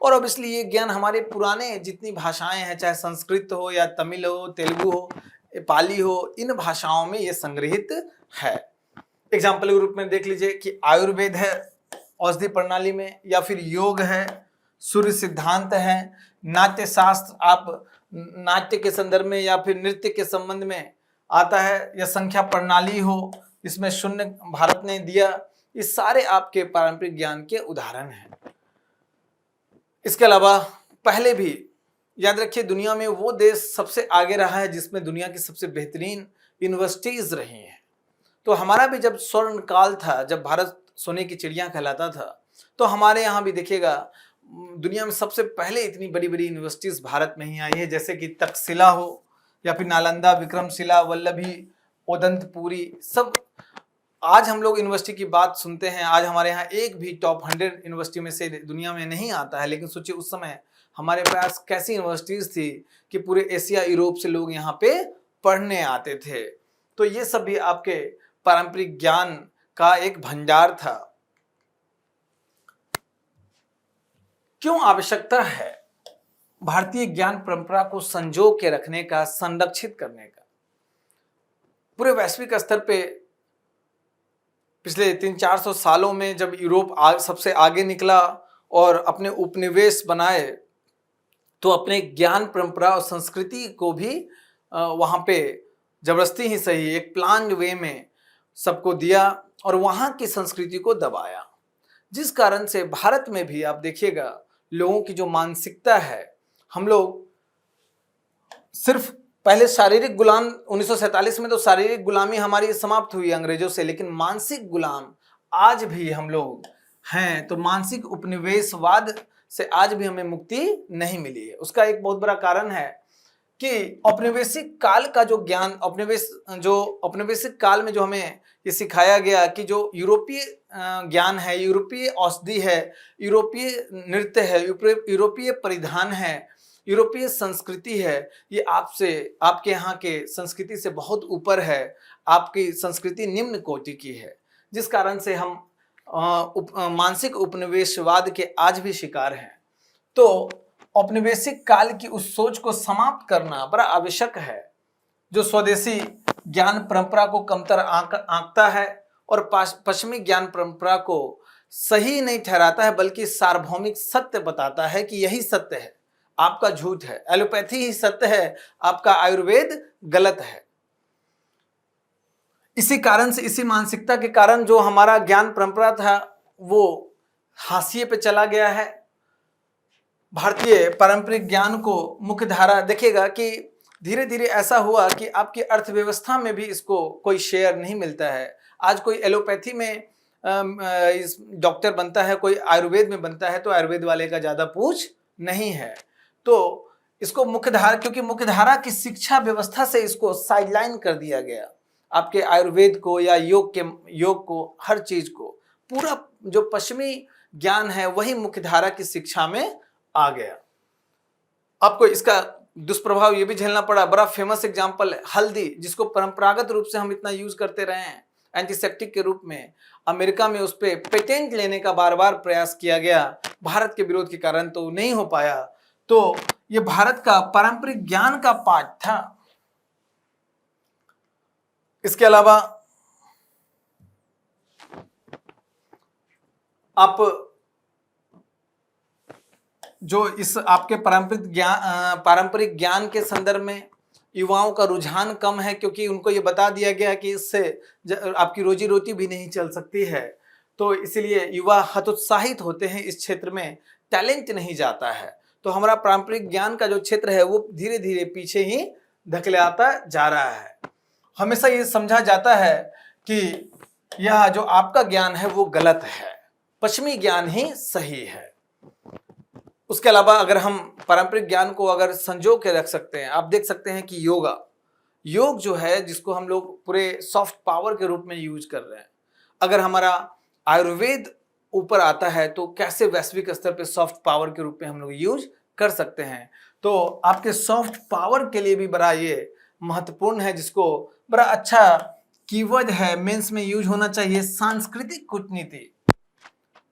A: और अब इसलिए ये ज्ञान हमारे पुराने जितनी भाषाएं हैं, चाहे संस्कृत हो या तमिल हो, तेलुगु हो, पाली हो, इन भाषाओं में ये संग्रहित है। एग्जाम्पल के रूप में देख लीजिए कि आयुर्वेद है औषधि प्रणाली में, या फिर योग है, सूर्य सिद्धांत है, नाट्य शास्त्र आप नाट्य के संदर्भ में या फिर नृत्य के संबंध में आता है, या संख्या प्रणाली हो, इसमें शून्य भारत ने दिया। ये सारे आपके पारंपरिक ज्ञान के उदाहरण हैं। इसके अलावा पहले भी याद रखिए, दुनिया में वो देश सबसे आगे रहा है जिसमें दुनिया की सबसे बेहतरीन यूनिवर्सिटीज रही हैं। तो हमारा भी जब स्वर्ण काल था, जब भारत सोने की चिड़िया कहलाता था, तो हमारे यहाँ भी देखिएगा दुनिया में सबसे पहले इतनी बड़ी बड़ी यूनिवर्सिटीज भारत में ही आई है, जैसे कि तक्षशिला हो, या फिर नालंदा, विक्रमशिला, वल्लभी, ओदंतपुरी। सब आज हम लोग यूनिवर्सिटी की बात सुनते हैं, आज हमारे यहाँ एक भी टॉप 100 यूनिवर्सिटी में से दुनिया में नहीं आता है। लेकिन सोचिए उस समय हमारे पास कैसी यूनिवर्सिटीज थी कि पूरे एशिया, यूरोप से लोग यहाँ पे पढ़ने आते थे। तो ये सब भी आपके पारंपरिक ज्ञान का एक भंडार था। क्यों आवश्यकता है भारतीय ज्ञान परंपरा को संजो के रखने का, संरक्षित करने का। पूरे वैश्विक स्तर पे पिछले 300-400 सालों में जब यूरोप सबसे आगे निकला और अपने उपनिवेश बनाए, तो अपने ज्ञान परंपरा और संस्कृति को भी वहाँ पे जबरदस्ती ही सही एक प्लान्ड वे में सबको दिया और वहाँ की संस्कृति को दबाया, जिस कारण से भारत में भी आप देखिएगा लोगों की जो मानसिकता है, हम लोग सिर्फ पहले शारीरिक गुलाम 1947 में तो शारीरिक गुलामी हमारी समाप्त हुई अंग्रेजों से, लेकिन मानसिक गुलाम आज भी हम लोग हैं। तो मानसिक उपनिवेशवाद से आज भी हमें मुक्ति नहीं मिली है। उसका एक बहुत बड़ा कारण है कि औपनिवेशिक काल का जो ज्ञान, औपनिवेशिक काल में जो हमें ये सिखाया गया कि जो यूरोपीय ज्ञान है, यूरोपीय औषधि है, यूरोपीय नृत्य है, यूरोपीय परिधान है, यूरोपीय संस्कृति है, ये आपके यहाँ के संस्कृति से बहुत ऊपर है। आपकी संस्कृति निम्न कोटि की है, जिस कारण से हम मानसिक उपनिवेशवाद के आज भी शिकार हैं। तो औपनिवेशिक काल की उस सोच को समाप्त करना बड़ा आवश्यक है, जो स्वदेशी ज्ञान परंपरा को कमतर आंकता है और पश्चिमी ज्ञान परंपरा को सही नहीं ठहराता है, बल्कि सार्वभौमिक सत्य बताता है कि यही सत्य है, आपका झूठ है, एलोपैथी ही सत्य है, आपका आयुर्वेद गलत है। इसी कारण से, इसी मानसिकता के कारण जो हमारा ज्ञान परंपरा था वो हाशिए पे चला गया है। भारतीय पारंपरिक ज्ञान को मुख्य धारा, देखिएगा कि धीरे धीरे ऐसा हुआ कि आपकी अर्थव्यवस्था में भी इसको कोई शेयर नहीं मिलता है। आज कोई एलोपैथी में डॉक्टर बनता है, कोई आयुर्वेद में बनता है, तो आयुर्वेद वाले का ज्यादा पूछ नहीं है। तो इसको मुख्यधारा, क्योंकि मुख्यधारा की शिक्षा व्यवस्था से इसको साइडलाइन कर दिया गया। आपके आयुर्वेद को या योग को, हर चीज को, पूरा जो पश्चिमी ज्ञान है वही मुख्यधारा की शिक्षा में आ गया। आपको इसका दुष्प्रभाव ये भी झेलना पड़ा। बड़ा फेमस एग्जांपल है हल्दी, जिसको परंपरागत रूप से हम इतना यूज करते रहे हैं एंटीसेप्टिक के रूप में। अमेरिका में उस पर पेटेंट लेने का बार बार प्रयास किया गया, भारत के विरोध के कारण तो नहीं हो पाया। तो ये भारत का पारंपरिक ज्ञान का पार्ट था। इसके अलावा आप जो इस आपके पारंपरिक ज्ञान के संदर्भ में युवाओं का रुझान कम है, क्योंकि उनको ये बता दिया गया कि इससे आपकी रोजी रोटी भी नहीं चल सकती है। तो इसलिए युवा हतोत्साहित होते हैं, इस क्षेत्र में टैलेंट नहीं जाता है। तो हमारा पारंपरिक ज्ञान का जो क्षेत्र है वो धीरे धीरे पीछे ही धकेलाता जा रहा है। हमेशा ये समझा जाता है कि यह जो आपका ज्ञान है वो गलत है, पश्चिमी ज्ञान ही सही है। उसके अलावा अगर हम पारंपरिक ज्ञान को अगर संजो के रख सकते हैं, आप देख सकते हैं कि योग जो है, जिसको हम लोग पूरे सॉफ्ट पावर के रूप में यूज कर रहे हैं, अगर हमारा आयुर्वेद ऊपर आता है तो कैसे वैश्विक स्तर पे सॉफ्ट पावर के रूप में हम लोग यूज कर सकते हैं। तो आपके सॉफ्ट पावर के लिए भी बड़ा ये महत्वपूर्ण है, जिसको बड़ा अच्छा कीवर्ड है, मेंस में यूज होना चाहिए, सांस्कृतिक कूटनीति।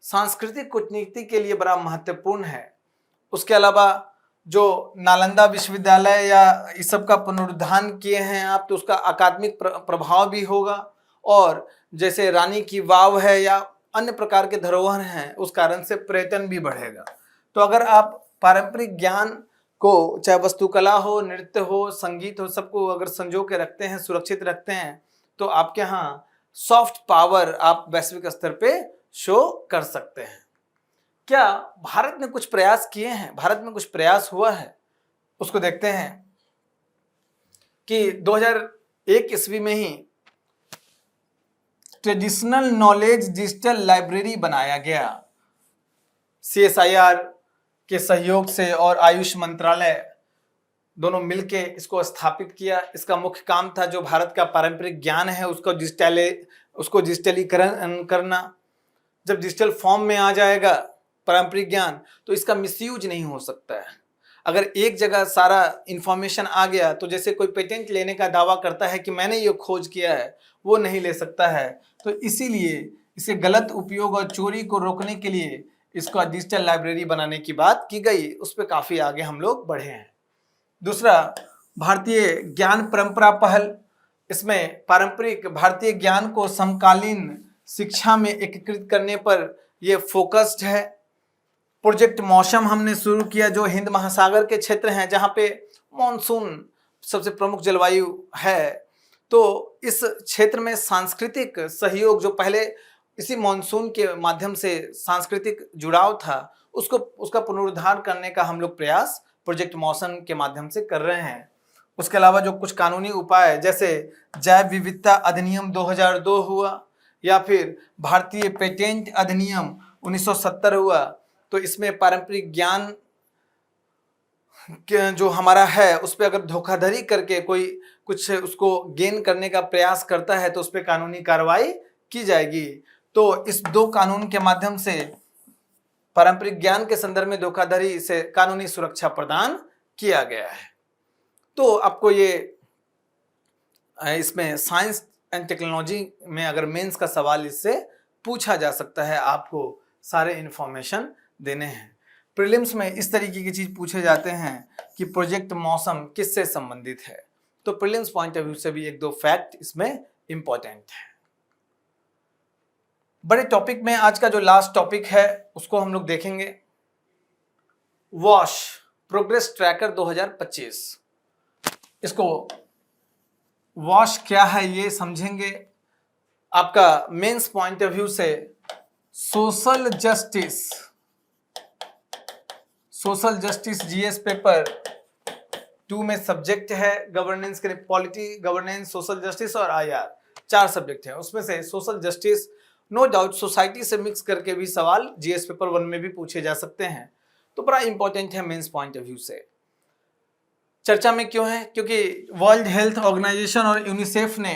A: सांस्कृतिक कूटनीति के लिए बड़ा महत्वपूर्ण है। उसके अलावा जो नालंदा विश्वविद्यालय या इस सब का पुनरुद्धार किए हैं आप, तो उसका अकादमिक प्रभाव भी होगा, और जैसे रानी की वाव है या अन्य प्रकार के धरोहर हैं, उस कारण से पर्यटन भी बढ़ेगा। तो अगर आप पारंपरिक ज्ञान को, चाहे वस्तुकला हो, नृत्य हो, संगीत हो, सबको अगर संजो के रखते हैं, सुरक्षित रखते हैं, तो आपके यहाँ सॉफ्ट पावर आप वैश्विक स्तर पे शो कर सकते हैं। क्या भारत ने कुछ प्रयास किए हैं? भारत में कुछ प्रयास हुआ है, उसको देखते हैं कि 2001 ईस्वी में ही ट्रेडिशनल नॉलेज डिजिटल लाइब्रेरी बनाया गया। CSIR के सहयोग से और आयुष मंत्रालय दोनों मिलके इसको स्थापित किया। इसका मुख्य काम था जो भारत का पारंपरिक ज्ञान है उसको डिजिटलीकरण करना। जब डिजिटल फॉर्म में आ जाएगा पारंपरिक ज्ञान, तो इसका मिसयूज नहीं हो सकता है। अगर एक जगह सारा इंफॉर्मेशन आ गया, तो जैसे कोई पेटेंट लेने का दावा करता है कि मैंने ये खोज किया है, वो नहीं ले सकता है। तो इसीलिए इसे गलत उपयोग और चोरी को रोकने के लिए इसको डिजिटल लाइब्रेरी बनाने की बात की गई, उस पर काफ़ी आगे हम लोग बढ़े हैं। दूसरा, भारतीय ज्ञान परंपरा पहल, इसमें पारंपरिक भारतीय ज्ञान को समकालीन शिक्षा में एकीकृत करने पर यह फोकस्ड है। प्रोजेक्ट मौसम हमने शुरू किया, जो हिंद महासागर के क्षेत्र हैं जहां पे मॉनसून सबसे प्रमुख जलवायु है, तो इस क्षेत्र में सांस्कृतिक सहयोग, जो पहले इसी मॉनसून के माध्यम से सांस्कृतिक जुड़ाव था, उसका पुनरुद्धार करने का हम लोग प्रयास प्रोजेक्ट मौसम के माध्यम से कर रहे हैं। उसके अलावा जो कुछ कानूनी उपाय, जैसे जैव विविधता अधिनियम 2002 हुआ, या फिर भारतीय पेटेंट अधिनियम 1970 हुआ, तो इसमें पारंपरिक ज्ञान जो हमारा है उस पर अगर धोखाधड़ी करके कोई कुछ उसको गेन करने का प्रयास करता है तो उस पर कानूनी कार्रवाई की जाएगी। तो इस दो कानून के माध्यम से पारंपरिक ज्ञान के संदर्भ में धोखाधड़ी से कानूनी सुरक्षा प्रदान किया गया है। तो आपको ये इसमें साइंस एंड टेक्नोलॉजी में अगर मेंस का सवाल इससे पूछा जा सकता है, आपको सारे इंफॉर्मेशन देने हैं। प्रीलिम्स में इस तरीके की चीज पूछे जाते हैं कि प्रोजेक्ट मौसम किससे संबंधित है, तो प्रीलिम्स पॉइंट ऑफ व्यू से भी एक दो फैक्ट इसमें इंपॉर्टेंट है। बड़े टॉपिक में आज का जो लास्ट टॉपिक है उसको हम लोग देखेंगे, वॉश प्रोग्रेस ट्रैकर 2025। इसको वॉश क्या है ये समझेंगे। आपका मेंस पॉइंट ऑफ व्यू से सोशल जस्टिस जीएस पेपर 2 में सब्जेक्ट है गवर्नेंस के, पॉलिटी, गवर्नेंस, सोशल जस्टिस और आईआर, 4 सब्जेक्ट हैं। उसमें से social justice no doubt society से मिक्स करके भी सवाल जीएस पेपर 1 में भी पूछे जा सकते हैं, तो बड़ा इंपॉर्टेंट है मेंस पॉइंट ऑफ व्यू से। चर्चा में क्यों है? क्योंकि वर्ल्ड हेल्थ ऑर्गेनाइजेशन और यूनिसेफ ने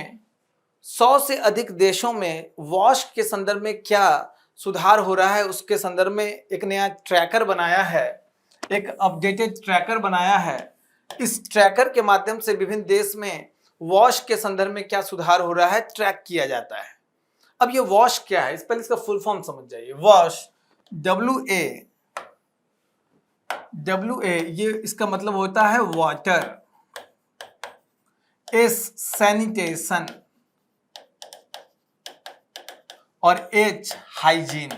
A: 100 से अधिक देशों में वॉश के संदर्भ में क्या सुधार हो रहा है उसके संदर्भ में एक नया ट्रैकर बनाया है, एक अपडेटेड ट्रैकर बनाया है। इस ट्रैकर के माध्यम से विभिन्न देश में वॉश के संदर्भ में क्या सुधार हो रहा है ट्रैक किया जाता है। अब ये वॉश क्या है, इस पहले इसका फुल फॉर्म समझ जाइए। वॉश WA ये इसका मतलब होता है वाटर, S सैनिटेशन और H हाइजीन।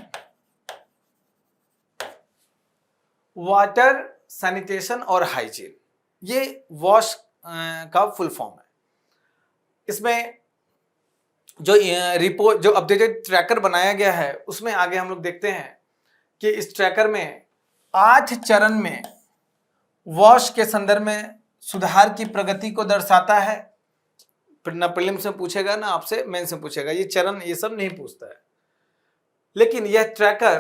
A: वाटर, सैनिटेशन और हाइजीन, ये वॉश का फुल फॉर्म है। इसमें जो अपडेटेड ट्रैकर बनाया गया है उसमें आगे हम लोग देखते हैं कि इस ट्रैकर में 8 चरण में वॉश के संदर्भ में सुधार की प्रगति को दर्शाता है। ना प्रीलिम्स में पूछेगा ना आपसे मेंस में पूछेगा, ये चरण ये सब नहीं पूछता है। लेकिन यह ट्रैकर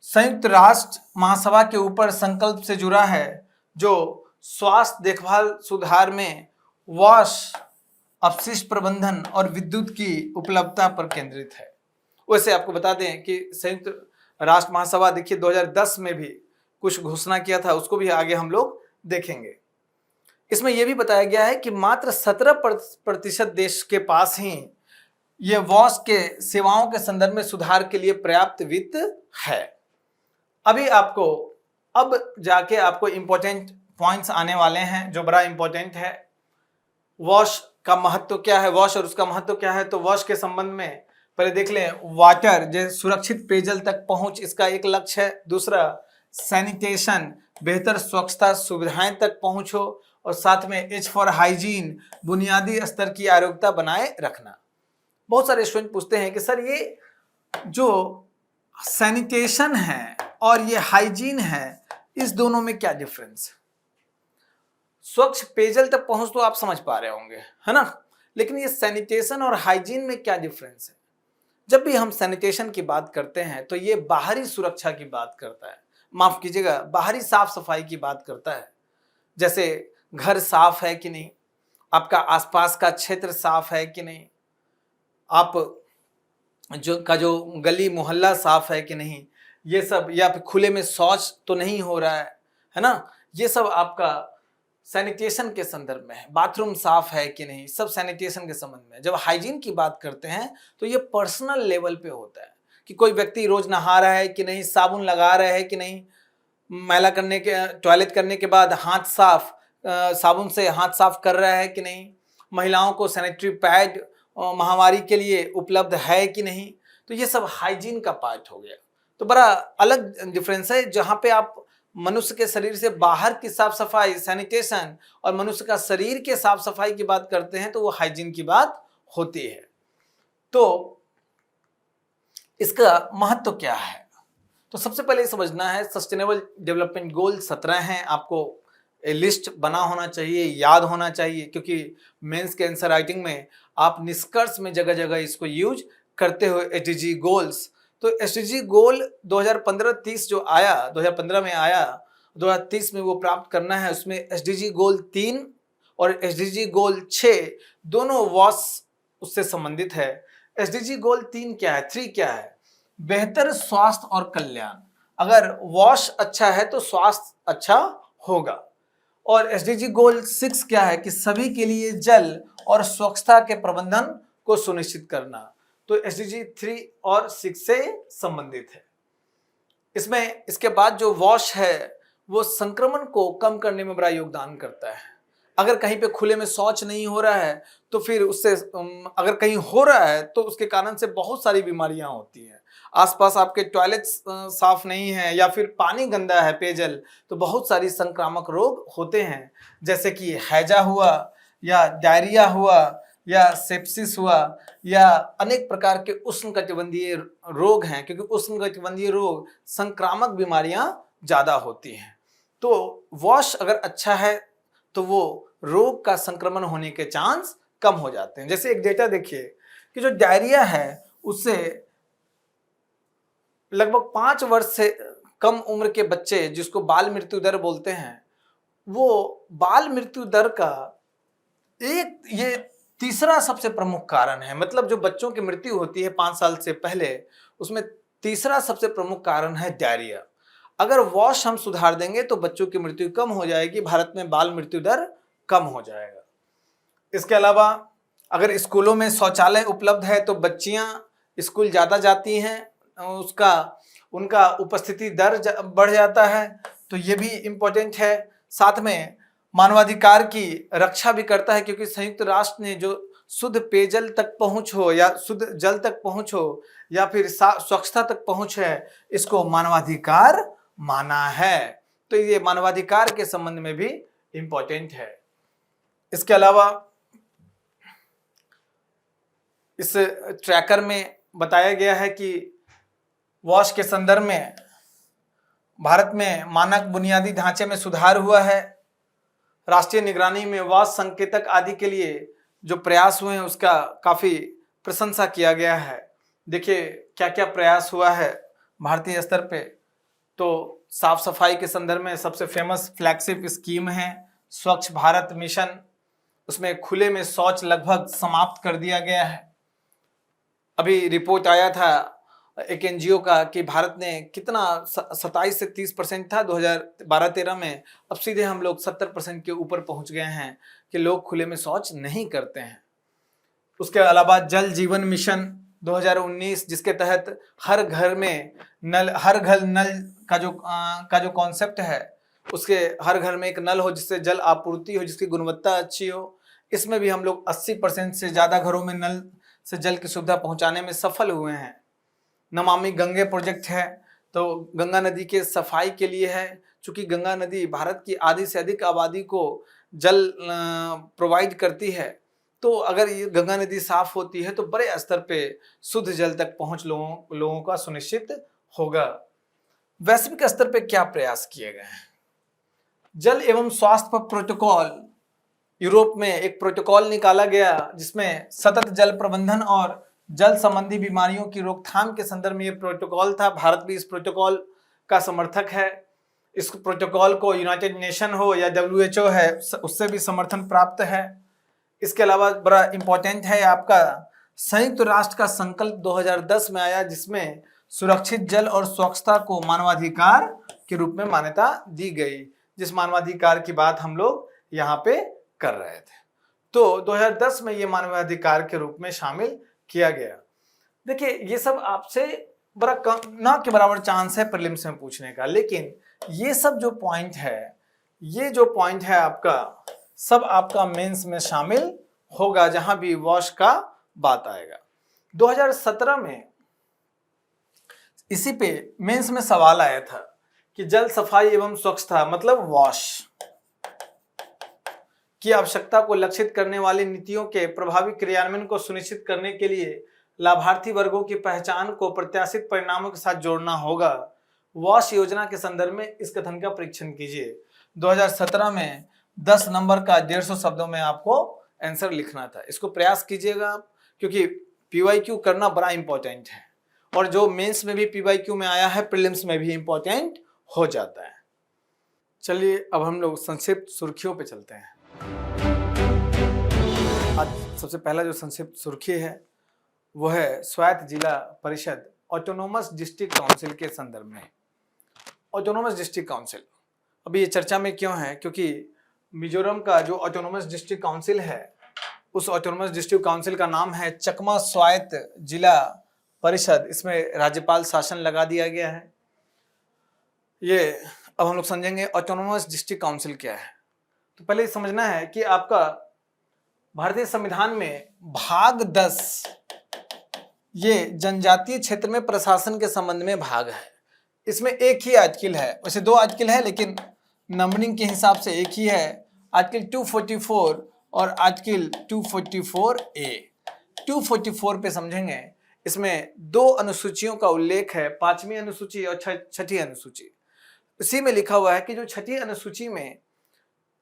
A: संयुक्त राष्ट्र महासभा के ऊपर संकल्प से जुड़ा है, जो स्वास्थ्य देखभाल सुधार में वॉश, अपशिष्ट प्रबंधन और विद्युत की उपलब्धता पर केंद्रित है। वैसे आपको बता दें कि संयुक्त राष्ट्र महासभा देखिए 2010 में भी कुछ घोषणा किया था, उसको भी आगे हम लोग देखेंगे। इसमें यह भी बताया गया है कि मात्र 17% देश के पास ही यह वॉश के सेवाओं के संदर्भ में सुधार के लिए पर्याप्त वित्त है। अभी आपको अब जाके आपको इंपॉर्टेंट पॉइंट्स आने वाले हैं जो बड़ा इंपॉर्टेंट है। वॉश का महत्व क्या है, वॉश और उसका महत्व क्या है, तो वॉश के संबंध में पहले देख लें। वाटर जैसे सुरक्षित पेयजल तक पहुंच, इसका एक लक्ष्य है। दूसरा सैनिटेशन, बेहतर स्वच्छता सुविधाएं तक पहुंच हो, और साथ में एच फॉर हाइजीन, बुनियादी स्तर की आरोग्यता बनाए रखना। बहुत सारे स्टूडेंट पूछते हैं कि सर ये जो सैनिटेशन है और ये हाइजीन है, इस दोनों में क्या डिफरेंस है? स्वच्छ पेयजल तक पहुंच तो आप समझ पा रहे होंगे, है ना, लेकिन ये सैनिटेशन और हाइजीन में क्या डिफरेंस है? जब भी हम सैनिटेशन की बात करते हैं तो ये बाहरी सुरक्षा की बात करता है, माफ कीजिएगा बाहरी साफ सफाई की बात करता है। जैसे घर साफ है कि नहीं, आपका आसपास का क्षेत्र साफ है कि नहीं, आप जो गली मोहल्ला साफ है कि नहीं, ये सब, या फिर खुले में शौच तो नहीं हो रहा है ना, ये सब आपका सैनिटेशन के संदर्भ में है। बाथरूम साफ है कि नहीं, सब सैनिटेशन के संबंध में। जब हाइजीन की बात करते हैं तो ये पर्सनल लेवल पे होता है कि कोई व्यक्ति रोज नहा रहा है कि नहीं, साबुन लगा रहा है कि नहीं, मैला करने के टॉयलेट करने के बाद हाथ साफ साबुन से हाथ साफ कर रहा है कि नहीं, महिलाओं को सैनिटरी पैड महामारी के लिए उपलब्ध है कि नहीं। तो ये सब हाइजीन का पार्ट हो गया। तो बड़ा अलग डिफरेंस है, जहाँ पे आप मनुष्य के शरीर से बाहर की साफ सफाई सैनिटेशन और मनुष्य का शरीर के साफ सफाई की बात करते हैं तो वो हाइजीन की बात होती है। तो इसका महत्व क्या है? तो सबसे पहले समझना है सस्टेनेबल डेवलपमेंट गोल 17 हैं। आपको लिस्ट बना होना चाहिए, याद होना चाहिए, क्योंकि मेंस के आंसर राइटिंग में आप निष्कर्ष में जगह जगह इसको यूज करते हो एसडीजी गोल्स। तो एसडीजी गोल 2015-30 जो आया, 2015 में आया, 2030 में वो प्राप्त करना है। उसमें एसडीजी गोल 3 और एसडीजी गोल 6 दोनों वॉश उससे संबंधित है। एसडीजी गोल 3 क्या है, 3 क्या है? बेहतर स्वास्थ्य और कल्याण। अगर वॉश अच्छा है तो स्वास्थ्य अच्छा होगा। और एसडीजी गोल 6 क्या है कि सभी के लिए जल और स्वच्छता के प्रबंधन को सुनिश्चित करना। तो एसडीजी 3 और 6 से संबंधित है। इसमें इसके बाद जो वॉश है वो संक्रमण को कम करने में बड़ा योगदान करता है। अगर कहीं पे खुले में शौच नहीं हो रहा है तो फिर उससे अगर कहीं हो रहा है तो उसके कारण से बहुत सारी बीमारियां होती हैं। आसपास आपके टॉयलेट साफ नहीं है या फिर पानी गंदा है, पेयजल, तो बहुत सारी संक्रामक रोग होते हैं, जैसे कि हैजा हुआ या डायरिया हुआ या सेप्सिस हुआ या अनेक प्रकार के उष्णकटिबंधीय रोग हैं, क्योंकि उष्णकटिबंधीय रोग संक्रामक बीमारियां ज्यादा होती हैं। तो वॉश अगर अच्छा है तो वो रोग का संक्रमण होने के चांस कम हो जाते हैं। जैसे एक डेटा देखिए कि जो डायरिया है उससे लगभग 5 वर्ष से कम उम्र के बच्चे, जिसको बाल मृत्यु दर बोलते हैं, वो बाल मृत्यु दर का ये तीसरा सबसे प्रमुख कारण है। मतलब जो बच्चों की मृत्यु होती है 5 साल से पहले, उसमें तीसरा सबसे प्रमुख कारण है डायरिया। अगर वॉश हम सुधार देंगे तो बच्चों की मृत्यु कम हो जाएगी, भारत में बाल मृत्यु दर कम हो जाएगा। इसके अलावा अगर स्कूलों में शौचालय उपलब्ध है तो बच्चियां स्कूल ज़्यादा जाती हैं, उनका उपस्थिति दर बढ़ जाता है, तो ये भी इम्पोर्टेंट है। साथ में मानवाधिकार की रक्षा भी करता है, क्योंकि संयुक्त राष्ट्र ने जो शुद्ध पेयजल तक पहुंच हो या शुद्ध जल तक पहुंच हो या फिर स्वच्छता तक पहुंच है, इसको मानवाधिकार माना है। तो ये मानवाधिकार के संबंध में भी इम्पोर्टेंट है। इसके अलावा इस ट्रैकर में बताया गया है कि वॉश के संदर्भ में भारत में मानक बुनियादी ढांचे में सुधार हुआ है। राष्ट्रीय निगरानी में वॉश संकेतक आदि के लिए जो प्रयास हुए हैं उसका काफ़ी प्रशंसा किया गया है। देखिए क्या क्या प्रयास हुआ है भारतीय स्तर पे। तो साफ सफाई के संदर्भ में सबसे फेमस फ्लैगशिप स्कीम है स्वच्छ भारत मिशन। उसमें खुले में शौच लगभग समाप्त कर दिया गया है। अभी रिपोर्ट आया था एक एनजीओ का कि भारत ने कितना 27 से 30% था 2012-13 में, अब सीधे हम लोग 70% के ऊपर पहुंच गए हैं कि लोग खुले में शौच नहीं करते हैं। उसके अलावा जल जीवन मिशन 2019, जिसके तहत हर घर नल का जो कॉन्सेप्ट है, उसके हर घर में एक नल हो जिससे जल आपूर्ति हो, जिसकी गुणवत्ता अच्छी हो। इसमें भी हम लोग 80% से ज़्यादा घरों में नल से जल की सुविधा पहुंचाने में सफल हुए हैं। नमामि गंगे प्रोजेक्ट है, तो गंगा नदी के सफाई के लिए है। चूँकि गंगा नदी भारत की आधी से अधिक आबादी को जल प्रोवाइड करती है, तो अगर ये गंगा नदी साफ होती है तो बड़े स्तर पे शुद्ध जल तक पहुंच लोगों का सुनिश्चित होगा। वैश्विक स्तर पे क्या प्रयास किए गए हैं? जल एवं स्वास्थ्य पर प्रोटोकॉल, यूरोप में एक प्रोटोकॉल निकाला गया जिसमें सतत जल प्रबंधन और जल संबंधी बीमारियों की रोकथाम के संदर्भ में ये प्रोटोकॉल था। भारत भी इस प्रोटोकॉल का समर्थक है। इस प्रोटोकॉल को यूनाइटेड नेशन हो या WHO है, उससे भी समर्थन प्राप्त है। इसके अलावा बड़ा इम्पोर्टेंट है आपका संयुक्त राष्ट्र का संकल्प 2010 में आया, जिसमें सुरक्षित जल और स्वच्छता को मानवाधिकार के रूप में मान्यता दी गई, जिस मानवाधिकार की बात हम लोग यहाँ पे कर रहे थे। तो 2010 में ये मानवाधिकार के रूप में शामिल किया गया। देखिए ये सब आपसे बड़ा कम ना के बराबर चांस है प्रीलिम्स में पूछने का। लेकिन ये सब जो पॉइंट है, ये जो पॉइंट है आपका, सब आपका मेंस में शामिल होगा जहां भी वॉश का बात आएगा। 2017 में इसी पे मेंस में सवाल आया था कि जल सफाई एवं स्वच्छता मतलब वॉश की आवश्यकता को लक्षित करने वाली नीतियों के प्रभावी क्रियान्वयन को सुनिश्चित करने के लिए लाभार्थी वर्गों की पहचान को प्रत्याशित परिणामों के साथ जोड़ना होगा। वॉश योजना के संदर्भ में इस कथन का परीक्षण कीजिए। 2017 में 10 नंबर का 150 शब्दों में आपको आंसर लिखना था। इसको प्रयास कीजिएगा आप, क्योंकि पीवाईक्यू करना बड़ा इंपॉर्टेंट है और जो मेंस में भी पीवाईक्यू में आया है प्रीलिम्स में भी इंपॉर्टेंट हो जाता है। चलिए अब हम लोग संक्षिप्त सुर्खियों पे चलते हैं। आज सबसे पहला जो संक्षिप्त सुर्खी है वो है स्वायत्त जिला परिषद ऑटोनोमस डिस्ट्रिक्ट काउंसिल के संदर्भ में। ऑटोनोमस डिस्ट्रिक्ट काउंसिल अभी ये चर्चा में क्यों है, क्योंकि मिजोरम का जो ऑटोनोमस डिस्ट्रिक्ट काउंसिल है उस ऑटोनोमस डिस्ट्रिक्ट काउंसिल का नाम है चकमा स्वायत्त जिला परिषद। इसमें राज्यपाल शासन लगा दिया गया है। ये अब हम लोग समझेंगे ऑटोनोमस डिस्ट्रिक्ट काउंसिल क्या है। तो पहले समझना है कि आपका भारतीय संविधान में भाग 10 ये जनजातीय क्षेत्र में प्रशासन के संबंध में भाग है। इसमें एक ही आर्टिकल है, वैसे 2 आर्टिकल है लेकिन नंबरिंग के हिसाब से एक ही है, आर्टिकल 244 और आर्टिकल 244A। 244 पे समझेंगे। इसमें 2 अनुसूचियों का उल्लेख है, 5वीं अनुसूची और 6ठी अनुसूची। इसी में लिखा हुआ है कि जो 6ठी अनुसूची में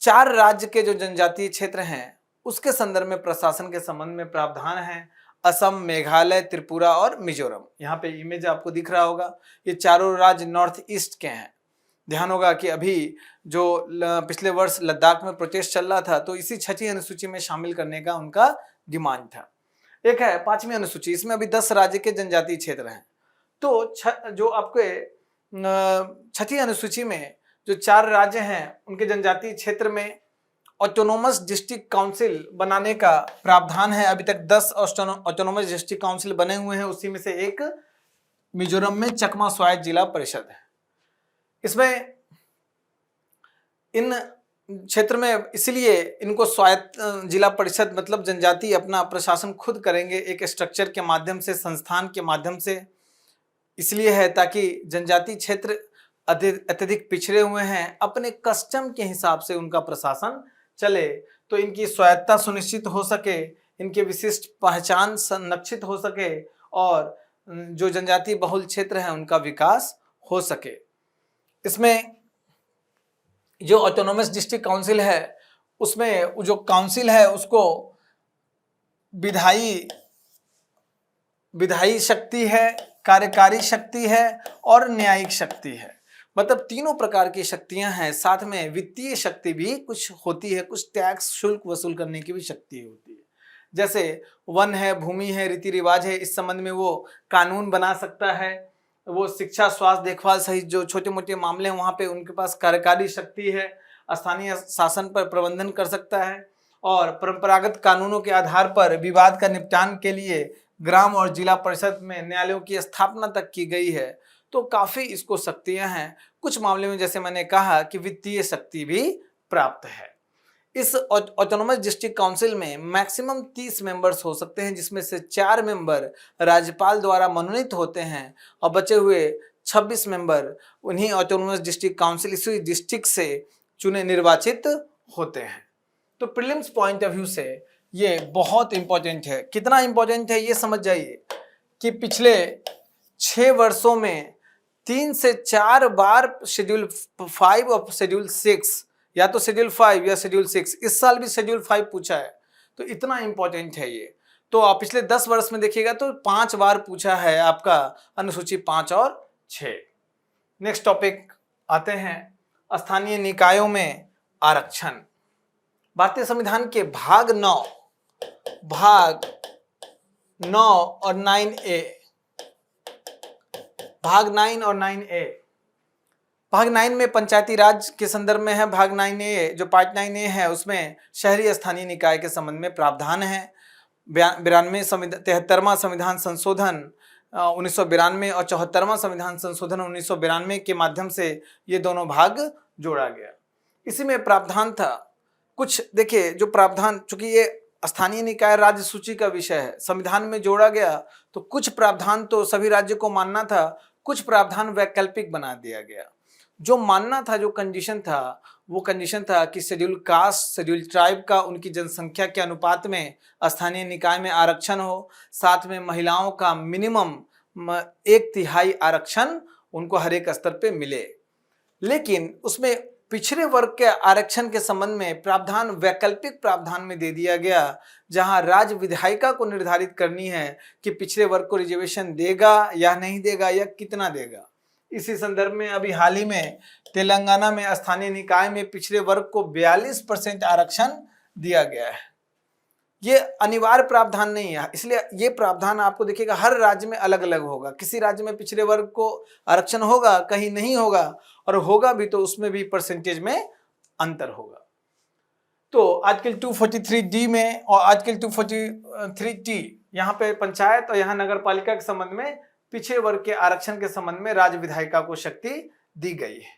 A: 4 राज्य के जो जनजातीय क्षेत्र हैं उसके संदर्भ में प्रशासन के संबंध में प्रावधान है। असम, मेघालय, त्रिपुरा और मिजोरम। यहाँ पे इमेज आपको दिख रहा होगा, ये चारों राज्य नॉर्थ ईस्ट के हैं। ध्यान होगा कि अभी जो पिछले वर्ष लद्दाख में प्रोटेस्ट चल रहा था तो इसी 6ठी अनुसूची में शामिल करने का उनका डिमांड था। एक है 5वीं अनुसूची, इसमें अभी 10 राज्य के जनजातीय क्षेत्र हैं। तो जो आपके 6ठी अनुसूची में जो 4 राज्य हैं उनके जनजातीय क्षेत्र में ऑटोनोमस डिस्ट्रिक्ट काउंसिल बनाने का प्रावधान है। अभी तक 10 ऑटोनोमस डिस्ट्रिक्ट काउंसिल बने हुए हैं, उसी में से एक मिजोरम में चकमा स्वायत्त जिला परिषद है। इसमें इन क्षेत्र में इसलिए इनको स्वायत्त जिला परिषद मतलब जनजाति अपना प्रशासन खुद करेंगे एक स्ट्रक्चर के माध्यम से, संस्थान के माध्यम से, इसलिए है ताकि जनजाति क्षेत्र अत्यधिक पिछड़े हुए हैं, अपने कस्टम के हिसाब से उनका प्रशासन चले तो इनकी स्वायत्तता सुनिश्चित हो सके, इनके विशिष्ट पहचान संरक्षित हो सके और जो जनजाति बहुल क्षेत्र है उनका विकास हो सके। इसमें जो ऑटोनोमस डिस्ट्रिक्ट काउंसिल है उसमें जो काउंसिल है उसको विधायी शक्ति है, कार्यकारी शक्ति है और न्यायिक शक्ति है। मतलब तीनों प्रकार की शक्तियां हैं। साथ में वित्तीय शक्ति भी कुछ होती है, कुछ टैक्स शुल्क वसूल करने की भी शक्ति होती है। जैसे वन है, भूमि है, रीति रिवाज है, इस संबंध में वो कानून बना सकता है। वो शिक्षा, स्वास्थ्य, देखभाल सहित जो छोटे मोटे मामले हैं वहाँ पे उनके पास कार्यकारी शक्ति है। स्थानीय शासन पर प्रबंधन कर सकता है और परंपरागत कानूनों के आधार पर विवाद का निपटान के लिए ग्राम और जिला परिषद में न्यायालयों की स्थापना तक की गई है। तो काफी इसको शक्तियां हैं। कुछ मामले में जैसे मैंने कहा कि वित्तीय शक्ति भी प्राप्त है। इस ऑटोनोमस डिस्ट्रिक्ट काउंसिल में मैक्सिमम 30 मेंबर्स हो सकते हैं, जिसमें से 4 मेंबर राज्यपाल द्वारा मनोनीत होते हैं और बचे हुए 26 मेंबर उन्हीं ऑटोनोमस डिस्ट्रिक्ट काउंसिल इसी डिस्ट्रिक्ट से चुने निर्वाचित होते हैं। तो प्रीलिम्स पॉइंट ऑफ व्यू से ये बहुत इंपॉर्टेंट है। कितना इंपॉर्टेंट है ये समझ जाइए कि पिछले 6 वर्षों में 3 से 4 बार शेड्यूल 5 और शेड्यूल 6 या तो शेड्यूल 5 या शेड्यूल 6, इस साल भी शेड्यूल 5 पूछा है। तो इतना इंपॉर्टेंट है ये। तो आप पिछले 10 वर्ष में देखिएगा तो 5 बार पूछा है आपका अनुसूची 5 और 6। नेक्स्ट टॉपिक आते हैं स्थानीय निकायों में आरक्षण। भारतीय संविधान के भाग 9 और 9A, भाग 9 और 9A। भाग 9 में पंचायती राज के संदर्भ में है। भाग 9A जो पार्ट 9A है उसमें शहरी स्थानीय निकाय के संबंध में प्रावधान है। 73वां संविधान संशोधन 1992 और 74वां संविधान संशोधन 1992 के माध्यम से ये दोनों भाग जोड़ा गया। इसी में प्रावधान था कुछ, देखिए जो प्रावधान, चूंकि ये स्थानीय निकाय राज्य सूची का विषय है, संविधान में जोड़ा गया तो कुछ प्रावधान तो सभी राज्यों को मानना था, कुछ प्रावधान वैकल्पिक बना दिया गया। जो मानना था, जो कंडीशन था, वो कंडीशन था कि शेड्यूल कास्ट, शेड्यूल ट्राइब का उनकी जनसंख्या के अनुपात में स्थानीय निकाय में आरक्षण हो, साथ में महिलाओं का मिनिमम 1/3 आरक्षण उनको हर एक स्तर पे मिले। लेकिन उसमें पिछड़े वर्ग के आरक्षण के संबंध में प्रावधान वैकल्पिक प्रावधान में दे दिया गया, जहां राज्य विधायिका को निर्धारित करनी है कि पिछड़े वर्ग को रिजर्वेशन देगा या नहीं देगा या कितना देगा। इसी संदर्भ में अभी हाल ही में तेलंगाना में स्थानीय निकाय में पिछड़े वर्ग को 42% आरक्षण दिया गया है। ये अनिवार्य प्रावधान नहीं है, इसलिए ये प्रावधान आपको देखिएगा हर राज्य में अलग अलग होगा। किसी राज्य में पिछड़े वर्ग को आरक्षण होगा, कहीं नहीं होगा, और होगा भी तो उसमें भी परसेंटेज में अंतर होगा। तो आर्टिकल 243D में और आर्टिकल 243T यहाँ पे पंचायत और यहाँ नगर पालिका के संबंध में पिछड़े वर्ग के आरक्षण के संबंध में राज्य विधायिका को शक्ति दी गई है।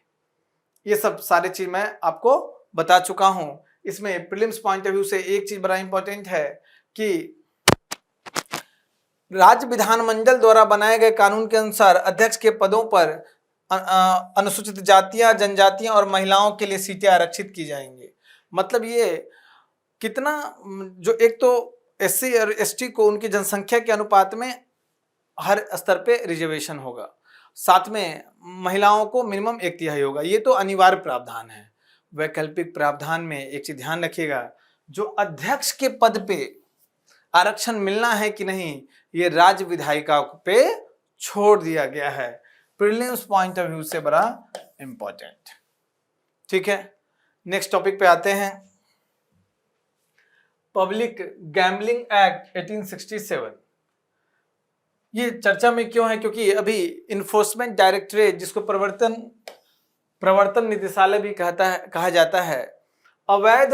A: ये सब सारे चीज मैं आपको बता चुका हूं। इसमें प्रीलिम्स पॉइंट ऑफ व्यू से एक चीज बड़ा इंपॉर्टेंट है कि राज्य विधानमंडल द्वारा बनाए गए कानून के अनुसार अध्यक्ष के पदों पर अनुसूचित जातियां, जनजातियां और महिलाओं के लिए सीटें आरक्षित की जाएंगी। मतलब ये कितना, जो एक तो SC और ST को उनकी जनसंख्या के अनुपात में हर स्तर पे रिजर्वेशन होगा, साथ में महिलाओं को मिनिमम 1/3 होगा। ये तो अनिवार्य प्रावधान है। वैकल्पिक प्रावधान में एक चीज ध्यान रखिएगा, जो अध्यक्ष के पद पे आरक्षण मिलना है कि नहीं, ये राज्य विधायिका पे छोड़ दिया गया है। प्रीलिम्स पॉइंट ऑफ व्यू से बड़ा इंपॉर्टेंट। ठीक है, नेक्स्ट टॉपिक पे आते हैं। Public gambling act 1867। ये चर्चा में क्यों है? क्योंकि अभी इन्फोर्समेंट डायरेक्टरेट, जिसको प्रवर्तन निदेशालय भी कहा जाता है, अवैध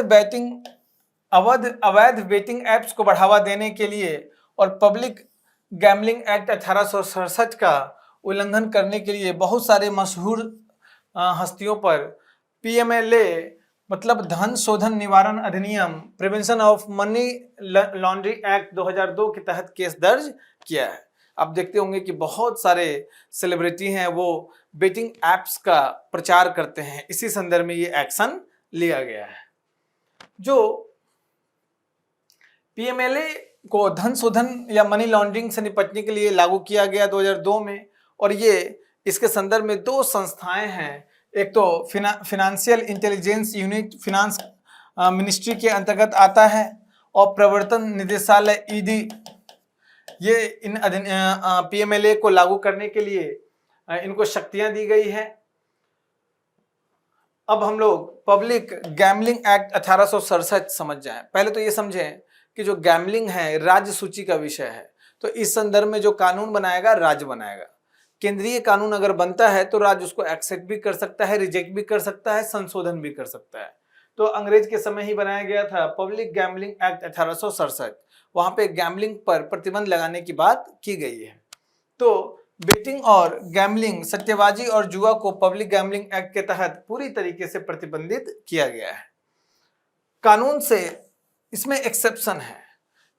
A: बेटिंग एप्स को बढ़ावा देने के लिए और पब्लिक गैम्बलिंग एक्ट 1867 का उल्लंघन करने के लिए बहुत सारे मशहूर हस्तियों पर PMLA मतलब धन शोधन निवारण अधिनियम, prevention of money laundering act 2002 के तहत केस दर्ज किया है। आप देखते होंगे कि बहुत सारे सेलिब्रिटी हैं वो बेटिंग एप्स का प्रचार करते हैं। इसी संदर्भ में ये एक्शन लिया गया है। जो PMLA को धन शोधन या मनी लॉन्ड्रिंग से निपटने के लिए लागू किया गया 2002 में, और ये इसके संदर्भ में 2 संस्थाएं हैं। एक तो financial intelligence unit finance ministry के अंतर्गत आता है, और प्रवर्तन निदेशालय ED, ये इन PMLA को लागू करने के लिए इनको शक्तियां दी गई है। अब हम लोग पब्लिक गैम्बलिंग एक्ट 1867 समझ जाएं। पहले तो ये समझें कि जो गैम्बलिंग है राज्य सूची का विषय है, तो इस संदर्भ में जो कानून बनाएगा राज्य बनाएगा। केंद्रीय कानून अगर बनता है तो राज्य उसको एक्सेप्ट भी कर सकता है, रिजेक्ट भी कर सकता है, संशोधन भी कर सकता है। तो अंग्रेज के समय ही बनाया गया था पब्लिक गैम्बलिंग एक्ट 1867। वहां पे गैम्बलिंग पर प्रतिबंध लगाने की बात की गई है। तो बेटिंग और गैम्बलिंग, सट्टेबाजी और जुआ को पब्लिक गैम्बलिंग एक्ट के तहत पूरी तरीके से प्रतिबंधित किया गया है। कानून से इसमें एक्सेप्शन है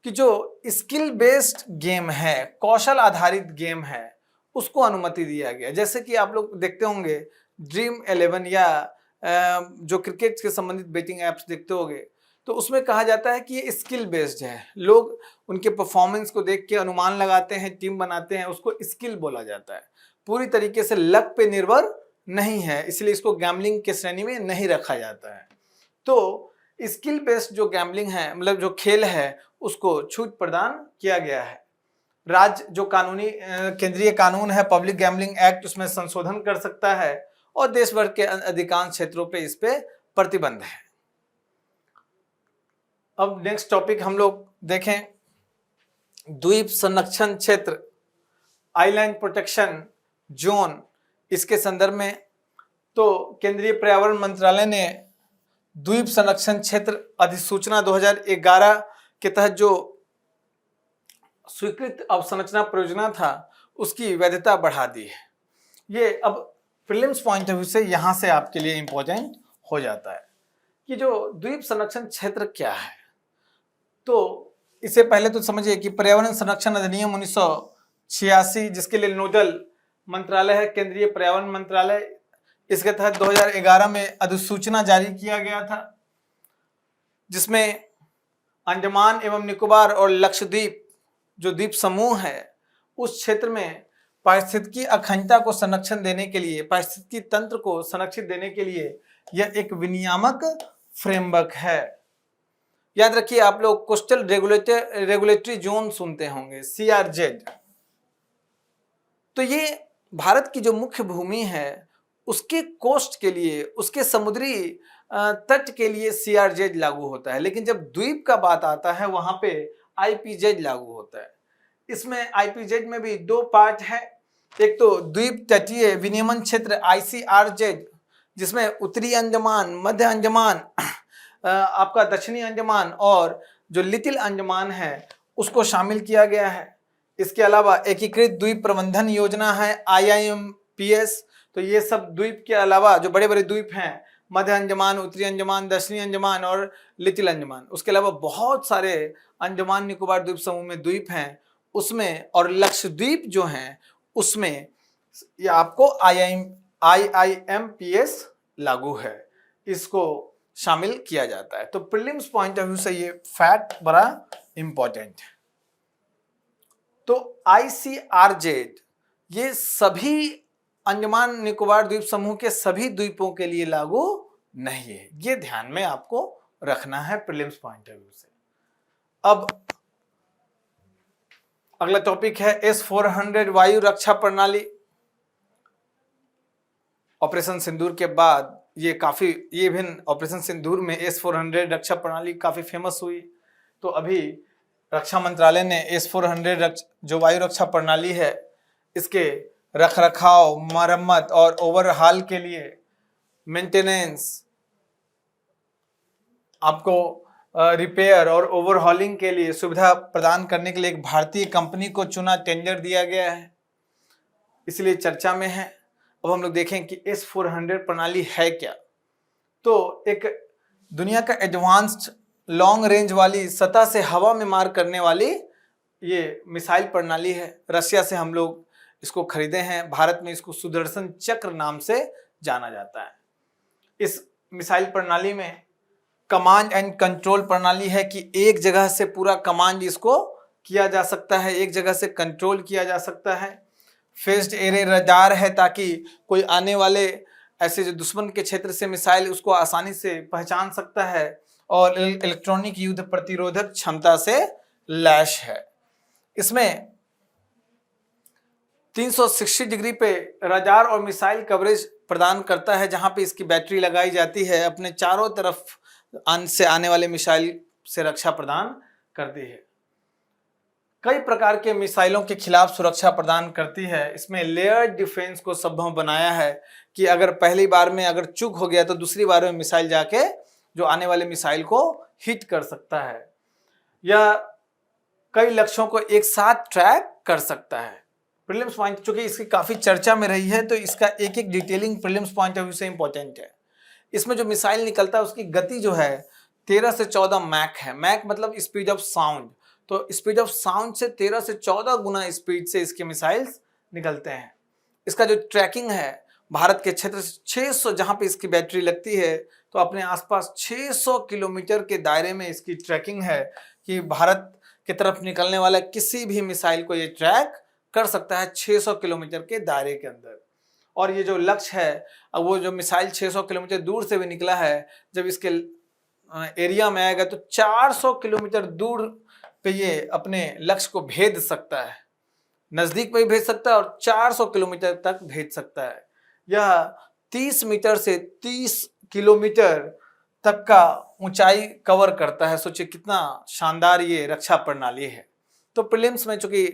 A: कि जो स्किल बेस्ड गेम है, कौशल आधारित गेम है, उसको अनुमति दिया गया। जैसे कि आप लोग देखते होंगे ड्रीम 11 या जो क्रिकेट के संबंधित बेटिंग एप्स देखते होंगे, तो उसमें कहा जाता है कि ये स्किल बेस्ड है। लोग उनके परफॉर्मेंस को देख के अनुमान लगाते हैं, टीम बनाते हैं, उसको स्किल बोला जाता है। पूरी तरीके से लक पे निर्भर नहीं है, इसलिए इसको गैम्बलिंग के श्रेणी में नहीं रखा जाता है। तो स्किल बेस्ड जो गैम्बलिंग है, मतलब जो खेल है, उसको छूट प्रदान किया गया है। राज्य जो कानूनी केंद्रीय कानून है पब्लिक गैम्बलिंग एक्ट, उसमें संशोधन कर सकता है, और देश भर के अधिकांश क्षेत्रों पे इस पे प्रतिबंध है। अब नेक्स्ट टॉपिक हम लोग देखें, द्वीप संरक्षण क्षेत्र, आइलैंड प्रोटेक्शन जोन। इसके संदर्भ में तो केंद्रीय पर्यावरण मंत्रालय ने द्वीप संरक्षण क्षेत्र अधिसूचना 2011 के तहत जो स्वीकृत अवसंरचना परियोजना था उसकी वैधता बढ़ा दी है। ये अब प्रीलिम्स पॉइंट ऑफ व्यू से यहाँ से आपके लिए इंपॉर्टेंट हो जाता है कि जो द्वीप संरक्षण क्षेत्र क्या है। तो इससे पहले तो समझिए कि पर्यावरण संरक्षण अधिनियम 1986 जिसके लिए नोडल मंत्रालय है केंद्रीय पर्यावरण मंत्रालय, इसके तहत 2011 में अधिसूचना जारी किया गया था जिसमें अंडमान एवं निकोबार और लक्षद्वीप जो द्वीप समूह है उस क्षेत्र में पारिस्थितिकी अखंडता को संरक्षण देने के लिए, पारिस्थितिकी तंत्र को संरक्षित देने के लिए यह एक विनियामक फ्रेमवर्क है। याद रखिए आप लोग कोस्टल रेगुलेटरी जोन सुनते होंगे, CRZ। तो ये भारत की जो मुख्य भूमि है उसके कोस्ट के लिए, उसके समुद्री तट के लिए CRZ लागू होता है, लेकिन जब द्वीप का बात आता है वहां पे IPZ लागू होता है। इसमें IPZ में भी दो पार्ट है, एक तो द्वीप तटीय विनियमन क्षेत्र ICRZ जिसमें उत्तरी अंडमान, मध्य अंडमान, आपका दक्षिणी अंडमान और जो लिटिल अंडमान है उसको शामिल किया गया है। इसके अलावा एकीकृत द्वीप प्रबंधन योजना है IIMPS। तो ये सब द्वीप के अलावा जो बड़े बड़े द्वीप हैं, मध्य अंडमान, उत्तरी अंडमान, दक्षिणी अंडमान और लिटिल अंडमान, उसके अलावा बहुत सारे अंडमान निकोबार द्वीप समूह में द्वीप हैं उसमें, और लक्षद्वीप जो हैं उसमें ये आपको IIMPS लागू है, इसको शामिल किया जाता है। तो प्रीलिम्स पॉइंट ऑफ व्यू से ये फैक्ट बड़ा इंपॉर्टेंट है। तो ICRZ ये सभी अंडमान निकोबार द्वीप समूह के सभी द्वीपों के लिए लागू नहीं है, ये ध्यान में आपको रखना है प्रीलिम्स पॉइंट ऑफ व्यू से। अब अगला टॉपिक है S-400 वायु रक्षा प्रणाली। ऑपरेशन सिंदूर के बाद ये भी ऑपरेशन सिंदूर में S-400 रक्षा प्रणाली काफी फेमस हुई। तो अभी रक्षा मंत्रालय ने S-400 जो वायु रक्षा प्रणाली है इसके रखरखाव, मरम्मत और ओवरहाल के लिए, मेंटेनेंस, आपको रिपेयर और ओवरहॉलिंग के लिए सुविधा प्रदान करने के लिए एक भारतीय कंपनी को चुना, टेंडर दिया गया है, इसलिए चर्चा में है। अब हम लोग देखें कि S-400 प्रणाली है क्या। तो एक दुनिया का एडवांस्ड लॉन्ग रेंज वाली, सतह से हवा में मार करने वाली ये मिसाइल प्रणाली है। रशिया से हम लोग इसको खरीदे हैं, भारत में इसको सुदर्शन चक्र नाम से जाना जाता है। इस मिसाइल प्रणाली में कमांड एंड कंट्रोल प्रणाली है कि एक जगह से पूरा कमांड इसको किया जा सकता है, एक जगह से कंट्रोल किया जा सकता है। फेस्ड एरे रडार है ताकि कोई आने वाले ऐसे जो दुश्मन के क्षेत्र से मिसाइल उसको आसानी से पहचान सकता है, और इलेक्ट्रॉनिक युद्ध प्रतिरोधक क्षमता से लैस है। इसमें 360 डिग्री पे रडार और मिसाइल कवरेज प्रदान करता है, जहां पे इसकी बैटरी लगाई जाती है, अपने चारों तरफ से आने वाले मिसाइल से रक्षा प्रदान करती है। कई प्रकार के मिसाइलों के खिलाफ सुरक्षा प्रदान करती है। इसमें लेयर डिफेंस को संभव बनाया है कि अगर पहली बार में अगर चूक हो गया तो दूसरी बार में मिसाइल जाके जो आने वाले मिसाइल को हिट कर सकता है, या कई लक्ष्यों को एक साथ ट्रैक कर सकता है। प्रीलिम्स पॉइंट चूंकि इसकी काफी चर्चा में रही है तो इसका एक एक detailing prelims point of view से इंपॉर्टेंट है। इसमें जो मिसाइल निकलता है उसकी गति जो है 13 से 14 मैक है। मैक मतलब स्पीड ऑफ साउंड, तो स्पीड ऑफ साउंड से 13 से 14 गुना स्पीड से इसके मिसाइल्स निकलते हैं। इसका जो ट्रैकिंग है भारत के क्षेत्र से 600, जहां पे इसकी बैटरी लगती है तो अपने आसपास 600 किलोमीटर के दायरे में इसकी ट्रैकिंग है कि भारत की तरफ निकलने वाला किसी भी मिसाइल को ये ट्रैक कर सकता है 600 किलोमीटर के दायरे के अंदर। और ये जो लक्ष्य है, अब वो जो मिसाइल 600 किलोमीटर दूर से भी निकला है, जब इसके एरिया में आएगा तो 400 किलोमीटर दूर पे ये अपने लक्ष्य को भेद सकता है, नजदीक में भी भेज सकता है और 400 किलोमीटर तक भेज सकता है। यह 30 मीटर से 30 किलोमीटर तक का ऊंचाई कवर करता है। सोचिए कितना शानदार ये रक्षा प्रणाली है। तो प्रीलिम्स में चूंकि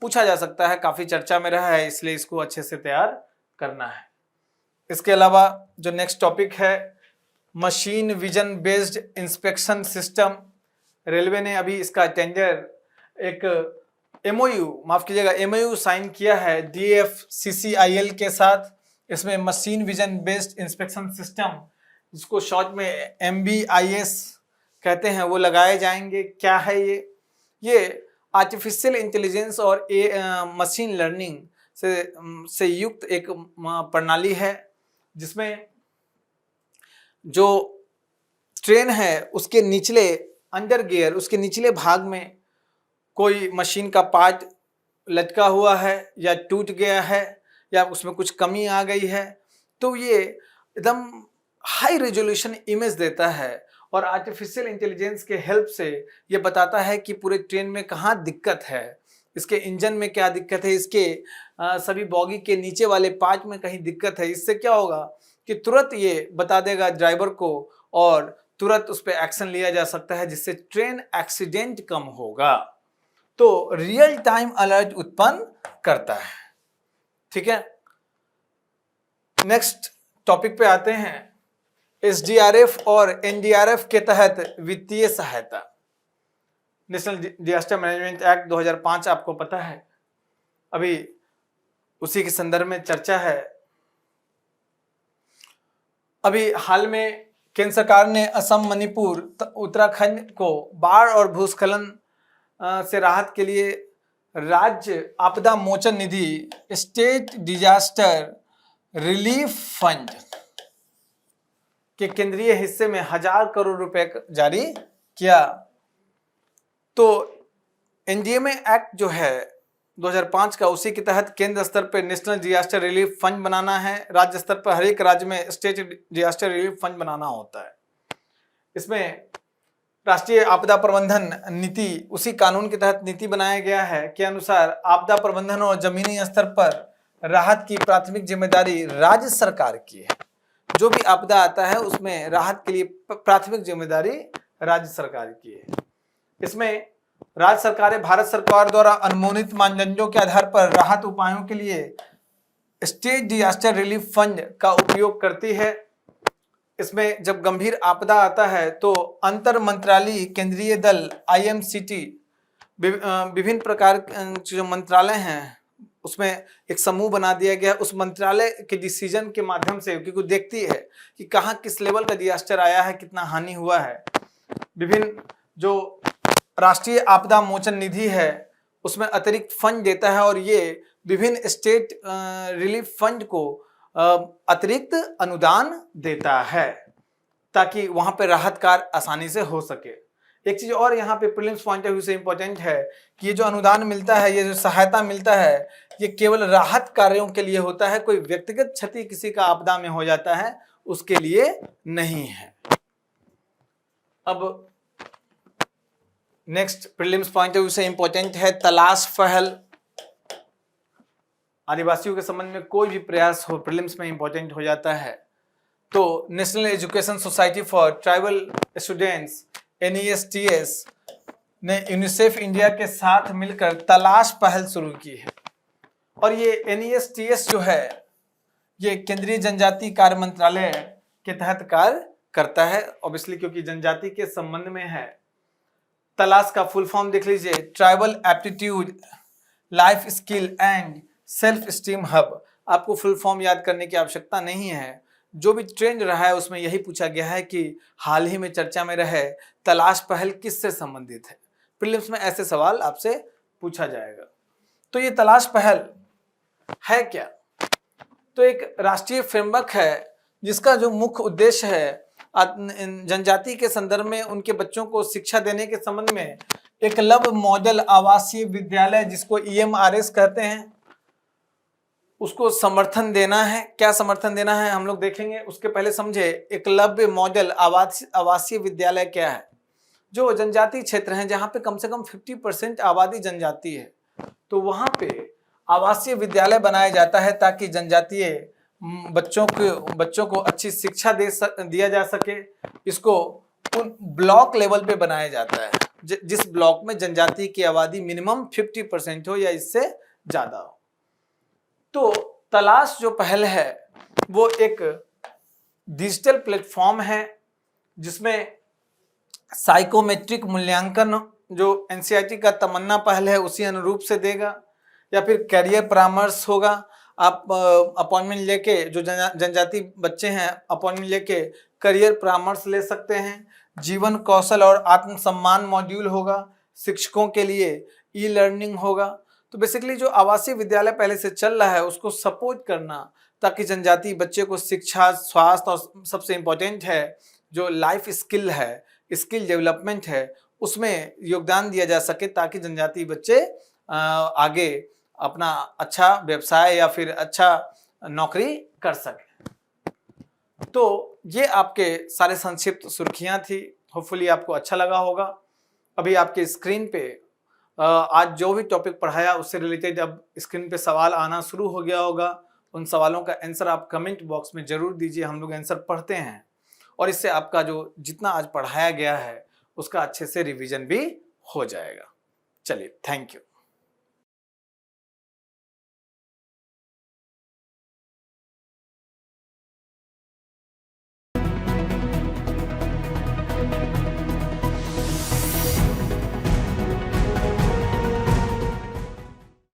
A: पूछा जा सकता है, काफी चर्चा में रहा है, इसलिए इसको अच्छे से तैयार करना है। इसके अलावा जो नेक्स्ट टॉपिक है machine vision based inspection system. Railway ने अभी इसका टेंडर एमओयू, माफ कीजिएगा, एमओयू साइन किया है DFCCIL के साथ। इसमें machine vision based inspection system, जिसको शॉर्ट में MBIS कहते हैं, वो लगाए जाएंगे। क्या है ये आर्टिफिशियल इंटेलिजेंस और मशीन लर्निंग से युक्त एक प्रणाली है, जिसमें जो ट्रेन है उसके निचले अंडर गियर, उसके निचले भाग में कोई मशीन का पार्ट लटका हुआ है या टूट गया है या उसमें कुछ कमी आ गई है, तो ये एकदम हाई रेजोल्यूशन इमेज देता है और आर्टिफिशियल इंटेलिजेंस के हेल्प से ये बताता है कि पूरे ट्रेन में कहाँ दिक्कत है, इसके इंजन में क्या दिक्कत है, इसके सभी बॉगी के नीचे वाले पार्ट में कहीं दिक्कत है। इससे क्या होगा कि तुरंत ये बता देगा ड्राइवर को और तुरंत उस पर एक्शन लिया जा सकता है, जिससे ट्रेन एक्सीडेंट कम होगा। तो रियल टाइम अलर्ट उत्पन्न करता है। ठीक है, नेक्स्ट टॉपिक पे आते हैं। SDRF और NDRF के तहत वित्तीय सहायता। नेशनल डिजास्टर मैनेजमेंट एक्ट 2005 आपको पता है, अभी उसी के संदर्भ में चर्चा है। अभी हाल में केंद्र सरकार ने असम, मणिपुर, उत्तराखंड को बाढ़ और भूस्खलन से राहत के लिए राज्य आपदा मोचन निधि, स्टेट डिजास्टर रिलीफ फंड के केंद्रीय हिस्से में 1000 करोड़ रुपए जारी किया। तो NDMA एक्ट जो है 2005 का, उसी के तहत केंद्र स्तर पर नेशनल डिजास्टर रिलीफ फंड बनाना है, राज्य स्तर पर हर एक राज्य में स्टेट डिजास्टर रिलीफ फंड बनाना होता है। इसमें राष्ट्रीय आपदा प्रबंधन नीति, उसी कानून के तहत नीति बनाया गया है के अनुसार आपदा प्रबंधन और जमीनी स्तर पर राहत की प्राथमिक जिम्मेदारी राज्य सरकार की है। जो भी आपदा आता है उसमें राहत के लिए प्राथमिक जिम्मेदारी राज्य सरकार की है। इसमें राज्य सरकारें भारत सरकार द्वारा अनुमोदित मानदंडों के आधार पर राहत उपायों के लिए स्टेट डिजास्टर रिलीफ फंड का उपयोग करती है। इसमें जब गंभीर आपदा आता है तो अंतर मंत्रालयीय केंद्रीय दल IMCT, विभिन्न प्रकार के जो मंत्रालय हैं उसमें एक समूह बना दिया गया। उस मंत्रालय के डिसीजन के माध्यम से, क्योंकि देखती है कि कहाँ किस लेवल का डिजास्टर आया है, कितना हानि हुआ है। विभिन्न जो राष्ट्रीय आपदा मोचन निधि है उसमें अतिरिक्त फंड देता है और ये विभिन्न स्टेट रिलीफ फंड को अतिरिक्त अनुदान देता है ताकि वहां पे राहत कार्य आसानी से हो सके। एक चीज और यहाँ पे प्रीलिम्स पॉइंट ऑफ व्यू से इंपॉर्टेंट है कि ये जो अनुदान मिलता है, ये जो सहायता मिलता है, ये केवल राहत कार्यों के लिए होता है। कोई व्यक्तिगत क्षति किसी का आपदा में हो जाता है उसके लिए नहीं है। अब next prelims point of view से इंपॉर्टेंट है तलाश पहल। आदिवासियों के संबंध में कोई भी प्रयास हो प्रीलिम्स में इंपॉर्टेंट हो जाता है। तो national education society for tribal students NESTS ने यूनिसेफ इंडिया के साथ मिलकर तलाश पहल शुरू की है। और ये NESTS जो है ये केंद्रीय जनजाति कार्य मंत्रालय के तहत कार्य करता है, ऑब्वियसली क्योंकि जनजाति के संबंध में है। तलाश का फुल फॉर्म देख लीजिए, tribal aptitude life skill and self esteem hub. आपको फुल फॉर्म याद करने की आवश्यकता नहीं है, जो भी ट्रेंड रहा है उसमें यही पूछा गया है कि हाल ही में चर्चा में रहे तलाश पहल किससे संबंधित है। प्रीलिम्स में ऐसे सवाल आपसे पूछा जाएगा। तो ये तलाश पहल है क्या? तो एक राष्ट्रीय फ्रेमवर्क है जिसका जो मुख्य उद्देश्य है जनजाति के संदर्भ में उनके बच्चों को शिक्षा देने के संबंध में एकलव्य मॉडल आवासीय विद्यालय, जिसको EMRS कहते हैं, उसको समर्थन देना है। क्या समर्थन देना है हम लोग देखेंगे, उसके पहले समझे एकलव्य मॉडल आवासीय विद्यालय क्या है। जो जनजाति क्षेत्र हैं जहाँ पे कम से कम 50% आबादी जनजाति है, तो वहाँ पे आवासीय विद्यालय बनाया जाता है ताकि जनजातीय बच्चों को अच्छी शिक्षा दिया जा सके। इसको उन ब्लॉक लेवल पे बनाया जाता है जिस ब्लॉक में जनजाति की आबादी मिनिमम 50% हो या इससे ज्यादा हो। तो तलाश जो पहल है वो एक डिजिटल प्लेटफॉर्म है जिसमें साइकोमेट्रिक मूल्यांकन जो एनसीईआरटी का तमन्ना पहल है उसी अनुरूप से देगा, या फिर करियर परामर्श होगा। आप अपॉइंटमेंट लेके, जो जनजाति बच्चे हैं अपॉइंटमेंट लेके करियर परामर्श ले सकते हैं। जीवन कौशल और आत्मसम्मान मॉड्यूल होगा। शिक्षकों के लिए ई लर्निंग होगा। तो बेसिकली जो आवासीय विद्यालय पहले से चल रहा है उसको सपोर्ट करना, ताकि जनजाति बच्चे को शिक्षा, स्वास्थ्य और सबसे इम्पोर्टेंट है जो लाइफ स्किल है, स्किल डेवलपमेंट है, उसमें योगदान दिया जा सके, ताकि जनजाति बच्चे आगे अपना अच्छा व्यवसाय या फिर अच्छा नौकरी कर सके। तो ये आपके सारे संक्षिप्त सुर्खियां थी। होपफुली आपको अच्छा लगा होगा। अभी आपके स्क्रीन पे आज जो भी टॉपिक पढ़ाया उससे रिलेटेड अब स्क्रीन पे सवाल आना शुरू हो गया होगा। उन सवालों का आंसर आप कमेंट बॉक्स में जरूर दीजिए, हम लोग आंसर पढ़ते हैं और इससे आपका जो जितना आज पढ़ाया गया है उसका अच्छे से रिवीजन भी हो जाएगा। चलिए, थैंक यू।